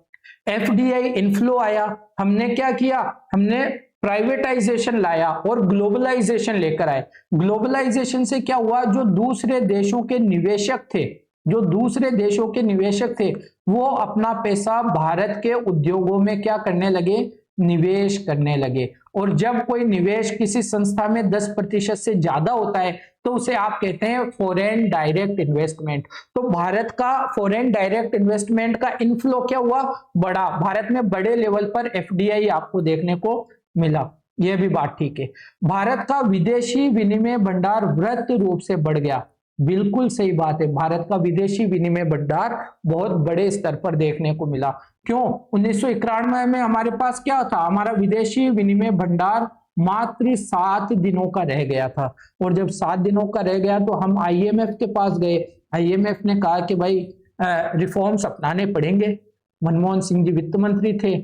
एफडीआई इनफ्लो आया, हमने क्या किया, हमने प्राइवेटाइजेशन लाया और ग्लोबलाइजेशन लेकर आए। ग्लोबलाइजेशन से क्या हुआ, जो दूसरे देशों के निवेशक थे, जो दूसरे देशों के निवेशक थे वो अपना पैसा भारत के उद्योगों में क्या करने लगे, निवेश करने लगे। और जब कोई निवेश किसी संस्था में 10% से ज्यादा होता है तो उसे आप कहते हैं फॉरेन डायरेक्ट इन्वेस्टमेंट। तो भारत का फॉरेन डायरेक्ट इन्वेस्टमेंट का इनफ्लो क्या हुआ, बढ़ा। भारत में बड़े लेवल पर एफडीआई आपको देखने को मिला, यह भी बात ठीक है। भारत का विदेशी विनिमय भंडार वृहत रूप से बढ़ गया, बिल्कुल सही बात है। भारत का विदेशी विनिमय भंडार बहुत बड़े स्तर पर देखने को मिला। क्यों, 1991 में हमारे पास क्या था, हमारा विदेशी विनिमय भंडार मात्र 7 दिनों का रह गया था। और जब 7 दिनों का रह गया तो हम आईएमएफ के पास गए। आईएमएफ ने कहा कि भाई रिफॉर्म्स अपनाने पड़ेंगे। मनमोहन सिंह जी वित्त मंत्री थे,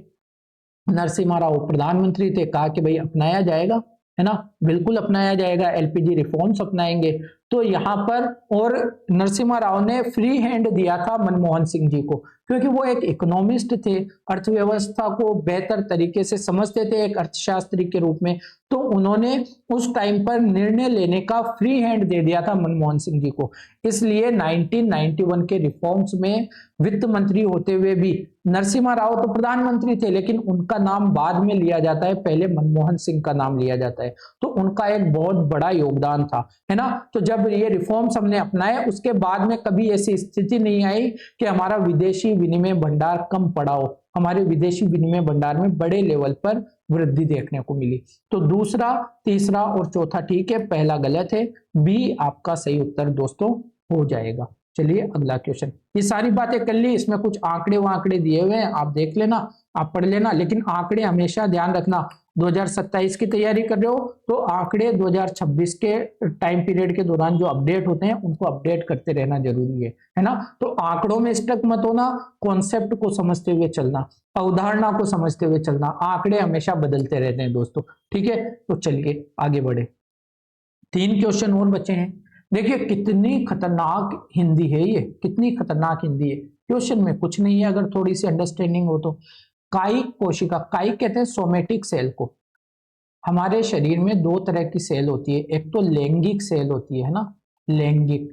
नरसिम्हा राव प्रधानमंत्री थे, कहा कि भाई अपनाया जाएगा, है ना, बिल्कुल अपनाया जाएगा, एलपीजी रिफॉर्म्स अपनाएंगे। तो यहाँ पर और नरसिम्हा राव ने फ्री हैंड दिया था मनमोहन सिंह जी को, क्योंकि वो एक इकोनॉमिस्ट थे, अर्थव्यवस्था को बेहतर तरीके से समझते थे एक अर्थशास्त्री के रूप में। तो उन्होंने उस टाइम पर निर्णय लेने का फ्री हैंड दे दिया था मनमोहन सिंह जी को। इसलिए 1991 के रिफॉर्म्स में वित्त मंत्री होते हुए भी नरसिम्हा राव तो प्रधानमंत्री थे, लेकिन उनका नाम बाद में लिया जाता है, पहले मनमोहन सिंह का नाम लिया जाता है। तो उनका एक बहुत बड़ा योगदान था, है ना। तो जब ये रिफॉर्म्स हमने अपनाए उसके बाद में कभी ऐसी स्थिति नहीं आई कि हमारा विदेशी विनिमय भंडार कम पड़ा हो। हमारे विदेशी विनिमय भंडार में बड़े लेवल पर वृद्धि देखने को मिली। तो दूसरा, तीसरा और चौथा ठीक है, पहला गलत है, बी आपका सही उत्तर दोस्तों हो जाएगा। चलिए अगला क्वेश्चन। ये सारी बातें कर ली, इसमें कुछ आंकड़े वांकड़े दिए हुए हैं, आप देख लेना, आप पढ़ लेना। लेकिन आंकड़े हमेशा ध्यान रखना, 2027 की तैयारी कर रहे हो तो आंकड़े 2026 के टाइम पीरियड के दौरान जो अपडेट होते हैं उनको अपडेट करते रहना जरूरी है ना। तो आंकड़ों में स्टक मत होना, कॉन्सेप्ट को समझते हुए चलना, अवधारणा को समझते हुए चलना। आंकड़े हमेशा बदलते रहते हैं दोस्तों, ठीक है। तो चलिए आगे बढ़े, 3 क्वेश्चन और बचे हैं। देखिए कितनी खतरनाक हिंदी है ये, कितनी खतरनाक हिंदी है। क्वेश्चन में कुछ नहीं है अगर थोड़ी सी अंडरस्टैंडिंग हो तो। कायिक कोशिका, कायिक कहते हैं सोमेटिक सेल को। हमारे शरीर में 2 तरह की सेल होती है, एक तो लैंगिक सेल होती है ना, लैंगिक,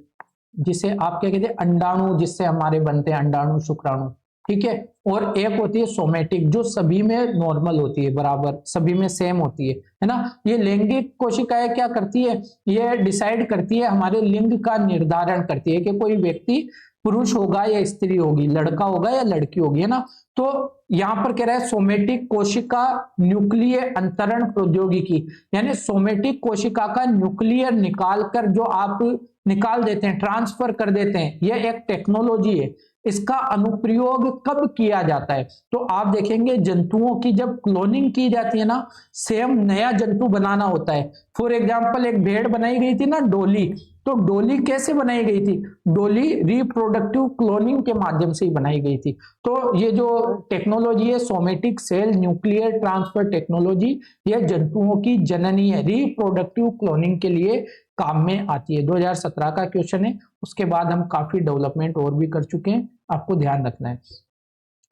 जिसे आप क्या कहते हैं अंडाणु, जिससे हमारे बनते हैं अंडाणु शुक्राणु, ठीक है। और एक होती है सोमेटिक, जो सभी में नॉर्मल होती है, बराबर सभी में सेम होती है ना। ये लैंगिक कोशिकाएं क्या करती है, ये डिसाइड करती है, हमारे लिंग का निर्धारण करती है कि कोई व्यक्ति पुरुष होगा या स्त्री होगी, लड़का होगा या लड़की होगी, है ना। तो यहां पर कह रहा है सोमेटिक कोशिका न्यूक्लियर अंतरण प्रौद्योगिकी, यानी सोमेटिक कोशिका का न्यूक्लियर निकालकर जो आप निकाल देते हैं, ट्रांसफर कर देते हैं, यह एक टेक्नोलॉजी है। इसका अनुप्रयोग कब किया जाता है, तो आप देखेंगे जंतुओं की जब क्लोनिंग की जाती है ना, सेम नया जंतु बनाना होता है। फॉर एग्जांपल एक भेड़ बनाई गई थी ना डोली, तो डोली कैसे बनाई गई थी, डोली रिप्रोडक्टिव क्लोनिंग के माध्यम से ही बनाई गई थी। तो ये जो टेक्नोलॉजी है somatic cell nuclear transfer technology, यह जंतुओं की जननी है, रिप्रोडक्टिव क्लोनिंग के लिए काम में आती है। 2017 का क्वेश्चन है, उसके बाद हम काफी डेवलपमेंट और भी कर चुके हैं, आपको ध्यान रखना है।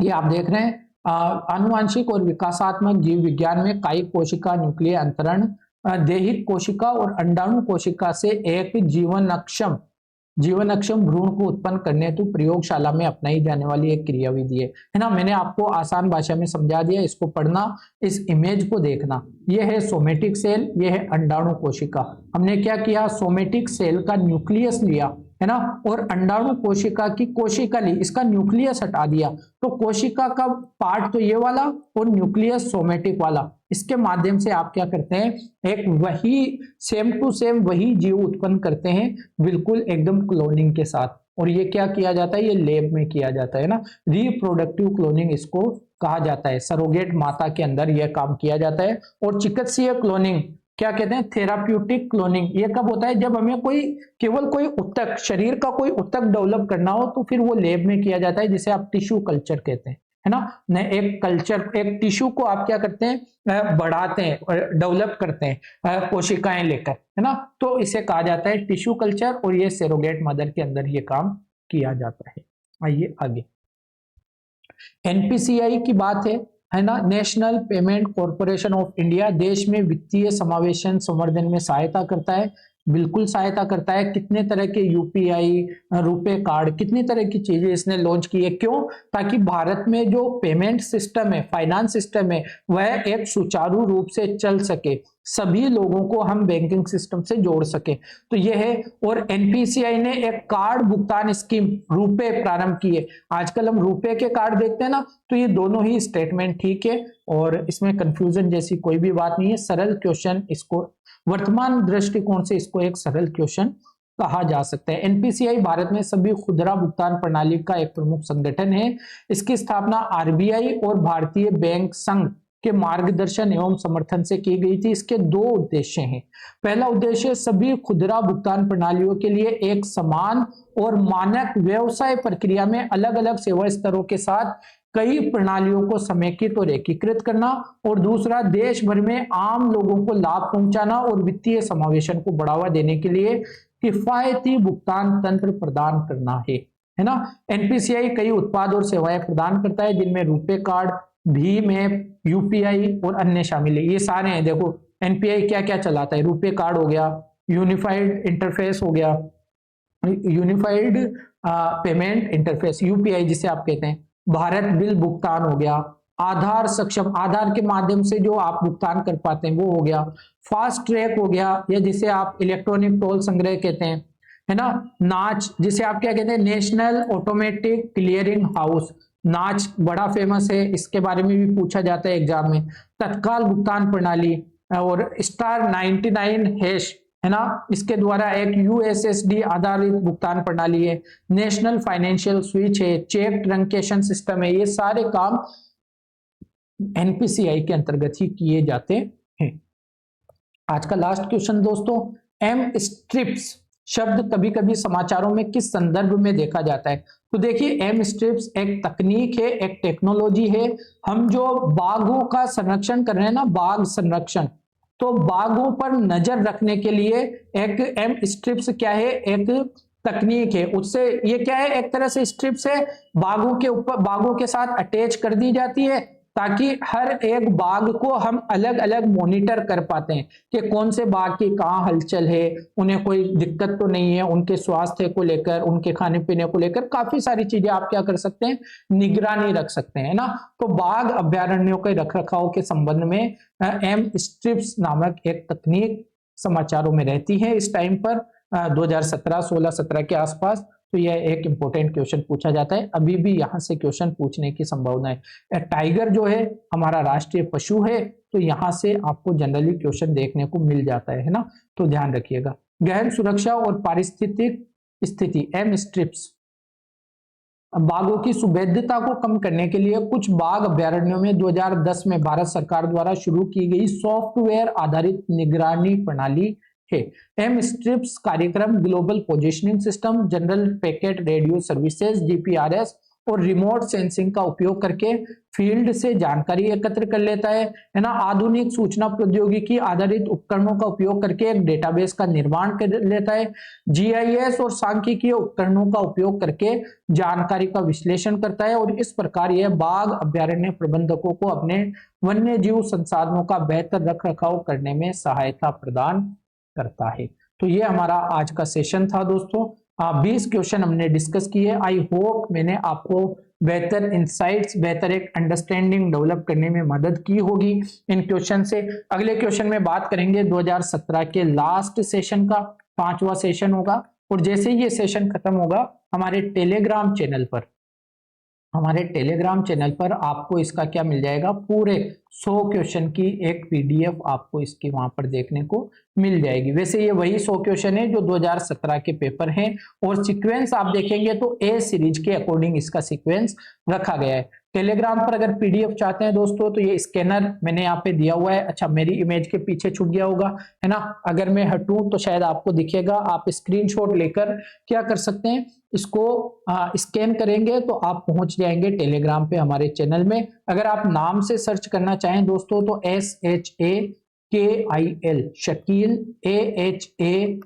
ये आप देख रहे हैं आनुवांशिक और विकासात्मक जीव विज्ञान में कायिक कोशिका, न्यूक्लियर अंतरण, देहिक कोशिका और अंडाणु कोशिका से एक जीवन अक्षम भ्रूण को उत्पन्न करने हेतु प्रयोगशाला में अपनाई जाने वाली एक क्रियाविधि है ना। मैंने आपको आसान भाषा में समझा दिया, इसको पढ़ना, इस इमेज को देखना। यह है सोमेटिक सेल, यह है अंडाणु कोशिका। हमने क्या किया, सोमेटिक सेल का न्यूक्लियस लिया, है ना, और अंडाणु कोशिका की कोशिका ली, इसका न्यूक्लियस हटा दिया, तो कोशिका का पार्ट तो ये वाला और न्यूक्लियस सोमेटिक वाला, इसके माध्यम से आप क्या करते हैं, एक वही सेम टू सेम वही जीव उत्पन्न करते हैं, बिल्कुल एकदम क्लोनिंग के साथ। और ये क्या किया जाता है, ये लैब में किया जाता है ना, रिप्रोडक्टिव क्लोनिंग इसको कहा जाता है। सरोगेट माता के अंदर यह काम किया जाता है। और चिकित्सीय क्लोनिंग क्या कहते हैं, थेराप्यूटिक क्लोनिंग, ये कब होता है, जब हमें केवल कोई उत्तक, शरीर का कोई उत्तक डेवलप करना हो, तो फिर वो लैब में किया जाता है, जिसे आप टिश्यू कल्चर कहते हैं, है ना। एक कल्चर, एक टिश्यू को आप क्या करते हैं, बढ़ाते हैं, डेवलप करते हैं कोशिकाएं लेकर, है ना, तो इसे कहा जाता है टिश्यू कल्चर। और ये सेरोगेट मदर के अंदर ये काम किया जाता है। आइए आगे, एनपीसीआई की बात है ना, national payment corporation of India देश में वित्तीय समावेशन संवर्धन में सहायता करता है, बिल्कुल सहायता करता है। कितने तरह के यूपीआई, रुपे कार्ड, कितनी तरह की चीजें इसने लॉन्च की है, क्यों, ताकि भारत में जो पेमेंट सिस्टम है, फाइनेंस सिस्टम है, वह एक सुचारू रूप से चल सके, सभी लोगों को हम बैंकिंग सिस्टम से जोड़ सके, तो यह है। और एनपीसीआई ने एक कार्ड भुगतान स्कीम रुपे प्रारंभ की है। आजकल हम रुपे के कार्ड देखते हैं ना, तो ये दोनों ही स्टेटमेंट ठीक है, और इसमें कंफ्यूजन जैसी कोई भी बात नहीं है। सरल क्वेश्चन, इसको वर्तमान दृष्टिकोण से इसको एक सरल क्वेश्चन कहा जा सकता है। एनपीसीआई भारत में सभी खुदरा भुगतान प्रणाली का एक प्रमुख संगठन है। इसकी स्थापना आरबीआई और भारतीय बैंक संघ के मार्गदर्शन एवं समर्थन से की गई थी। इसके दो उद्देश्य हैं। पहला उद्देश्य सभी खुदरा भुगतान प्रणालियों के लिए एक समान और मानक व्यवसाय प्रक्रिया में अलग अलग सेवा स्तरों के साथ कई प्रणालियों को समेकित और एकीकृत करना, और दूसरा देश भर में आम लोगों को लाभ पहुंचाना और वित्तीय समावेशन को बढ़ावा देने के लिए किफायती भुगतान तंत्र प्रदान करना है ना। एनपीसीआई कई उत्पाद और सेवाएं प्रदान करता है, जिनमें RuPay card, Bhim app, UPI और अन्य शामिल है। ये सारे हैं। देखो एनपीआई क्या क्या चलाता है, रुपे कार्ड हो गया, यूनिफाइड इंटरफेस हो गया, यूनिफाइड पेमेंट इंटरफेस यूपीआई जिसे आप कहते हैं, भारत बिल भुगतान हो गया, आधार सक्षम, आधार के माध्यम से जो आप भुगतान कर पाते हैं वो हो गया, फास्ट ट्रैक हो गया, या जिसे आप इलेक्ट्रॉनिक टोल संग्रह कहते हैं, है ना, नाच जिसे आप क्या कहते हैं, नेशनल ऑटोमेटिक क्लियरिंग हाउस, नाच बड़ा फेमस है, इसके बारे में भी पूछा जाता है एग्जाम में, तत्काल भुगतान प्रणाली, और स्टार 99 हैश, है ना, इसके द्वारा एक यूएसएसडी आधारित भुगतान प्रणाली है, नेशनल फाइनेंशियल स्विच है, चेक ट्रंकेशन सिस्टम है। ये सारे काम एनपीसीआई के अंतर्गत ही किए जाते हैं। आज का लास्ट क्वेश्चन दोस्तों, एम स्ट्रिप्स शब्द कभी कभी समाचारों में किस संदर्भ में देखा जाता है, तो देखिए एम स्ट्रिप्स एक तकनीक है, एक टेक्नोलॉजी है। हम जो बाघों का संरक्षण कर रहे हैं ना, बाघ संरक्षण, तो बाघों पर नजर रखने के लिए एक एम स्ट्रिप्स क्या है, एक तकनीक है। उससे ये क्या है, एक तरह से स्ट्रिप्स है, बाघों के ऊपर, बाघों के साथ अटैच कर दी जाती है, ताकि हर एक बाग को हम अलग अलग मॉनिटर कर पाते हैं कि कौन से बाग की कहाँ हलचल है, उन्हें कोई दिक्कत तो नहीं है, उनके स्वास्थ्य को लेकर, उनके खाने पीने को लेकर काफी सारी चीजें आप क्या कर सकते हैं, निगरानी रख सकते हैं ना। तो बाघ अभ्यारण्यों के रख रखाव के संबंध में एम स्ट्रिप्स नामक एक तकनीक समाचारों में रहती है इस टाइम पर 2017, 16, 17 के आसपास। तो यह एक इंपॉर्टेंट क्वेश्चन पूछा जाता है, अभी भी यहां से क्वेश्चन पूछने की संभावना है। टाइगर जो है हमारा राष्ट्रीय पशु है, तो यहां से आपको जनरली क्वेश्चन देखने को मिल जाता है ना, तो ध्यान रखिएगा। गहन सुरक्षा और पारिस्थितिक स्थिति एम स्ट्रिप्स बाघों की सुभेद्यता को कम करने के लिए कुछ बाघ अभ्यारण्यों में 2010 में भारत सरकार द्वारा शुरू की गई सॉफ्टवेयर आधारित निगरानी प्रणाली है। एम स्ट्रिप्स कार्यक्रम global positioning system, general packet radio services GPRS और रिमोट सेंसिंग का उपयोग करके फील्ड से जानकारी एकत्र कर लेता है ना। आधुनिक सूचना प्रौद्योगिकी आधारित उपकरणों का उपयोग करके एक डेटाबेस का निर्माण कर लेता है। जीआईएस और सांख्यिकीय उपकरणों का उपयोग करके जानकारी का विश्लेषण करता है और इस प्रकार यह बाघ अभ्यारण्य प्रबंधकों को अपने वन्य जीव संसाधनों का बेहतर रख रखाव करने में सहायता प्रदान करता है। तो ये हमारा आज का सेशन था दोस्तों। 20 क्वेश्चन हमने डिस्कस किए। आई होप मैंने आपको बेहतर इंसाइट्स, बेहतर एक अंडरस्टैंडिंग डेवलप करने में मदद की होगी इन क्वेश्चन से। अगले क्वेश्चन में बात करेंगे 2017 के लास्ट सेशन का, 5वां सेशन होगा। और जैसे ही ये सेशन खत्म होगा हमारे टेलीग्राम चैनल पर आपको इसका क्या मिल जाएगा, पूरे 100 क्वेश्चन की एक पीडीएफ आपको इसकी वहां पर देखने को मिल जाएगी। वैसे ये वही 100 क्वेश्चन है जो 2017 के पेपर हैं और सीक्वेंस आप देखेंगे तो ए सीरीज के अकॉर्डिंग इसका सीक्वेंस रखा गया है। टेलीग्राम पर अगर पीडीएफ चाहते हैं दोस्तों तो ये स्कैनर मैंने यहाँ पे दिया हुआ है। अच्छा, मेरी इमेज के पीछे छुप गया होगा है ना, अगर मैं हटूं तो शायद आपको दिखेगा। आप स्क्रीनशॉट लेकर क्या कर सकते हैं, इसको स्कैन करेंगे तो आप पहुंच जाएंगे टेलीग्राम पे हमारे चैनल में। अगर आप नाम से सर्च करना चाहें दोस्तों तो SHAKIL Shakil AHAMAD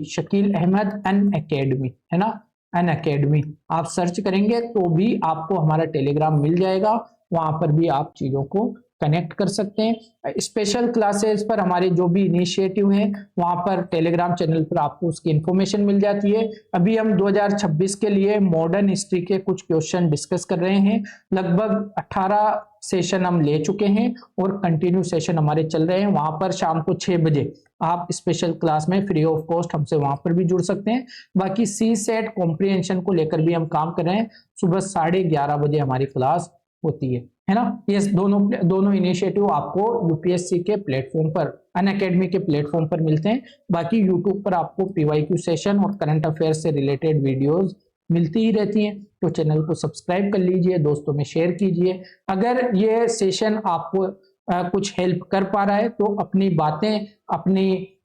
Shakil Ahmad Unacademy है ना, अनअकैडमी आप सर्च करेंगे तो भी आपको हमारा टेलीग्राम मिल जाएगा। वहां पर भी आप चीजों को कनेक्ट कर सकते हैं। स्पेशल क्लासेस पर हमारे जो भी इनिशिएटिव हैं वहां पर टेलीग्राम चैनल पर आपको उसकी इंफॉर्मेशन मिल जाती है। अभी हम 2026 के लिए मॉडर्न हिस्ट्री के कुछ क्वेश्चन डिस्कस कर रहे हैं। लगभग 18 सेशन हम ले चुके हैं और कंटिन्यू सेशन हमारे चल रहे हैं। वहां पर शाम को 6 बजे आप स्पेशल क्लास में फ्री ऑफ कॉस्ट हमसे वहां पर भी जुड़ सकते हैं। बाकी सी सेट कॉम्प्रिहेंशन को लेकर भी हम काम कर रहे हैं। सुबह 11:30 बजे हमारी क्लास होती है ना। ये दोनों इनिशिएटिव आपको यूपीएससी के प्लेटफॉर्म पर, अनअकैडमी के प्लेटफॉर्म पर मिलते हैं। बाकी यूट्यूब पर आपको पीवाईक्यू सेशन और करंट अफेयर्स से रिलेटेड वीडियोस मिलती ही रहती हैं। तो चैनल को सब्सक्राइब कर लीजिए, दोस्तों में शेयर कीजिए। अगर ये सेशन आपको कुछ हेल्प कर पा रहा है तो अपनी बातें,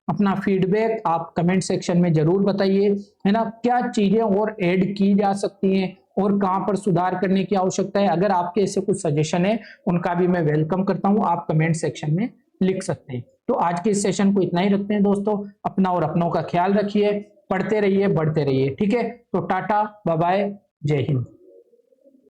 अपना फीडबैक आप कमेंट सेक्शन में जरूर बताइए है ना। क्या चीजें और ऐड की जा सकती हैं और कहां पर सुधार करने की आवश्यकता है, अगर आपके ऐसे कुछ सजेशन है उनका भी मैं वेलकम करता हूं। आप कमेंट सेक्शन में लिख सकते हैं। तो आज के इस सेशन को इतना ही रखते हैं दोस्तों। अपना और अपनों का ख्याल रखिए, पढ़ते रहिए, बढ़ते रहिए। ठीक है, तो टाटा, बाय बाय, जय हिंद।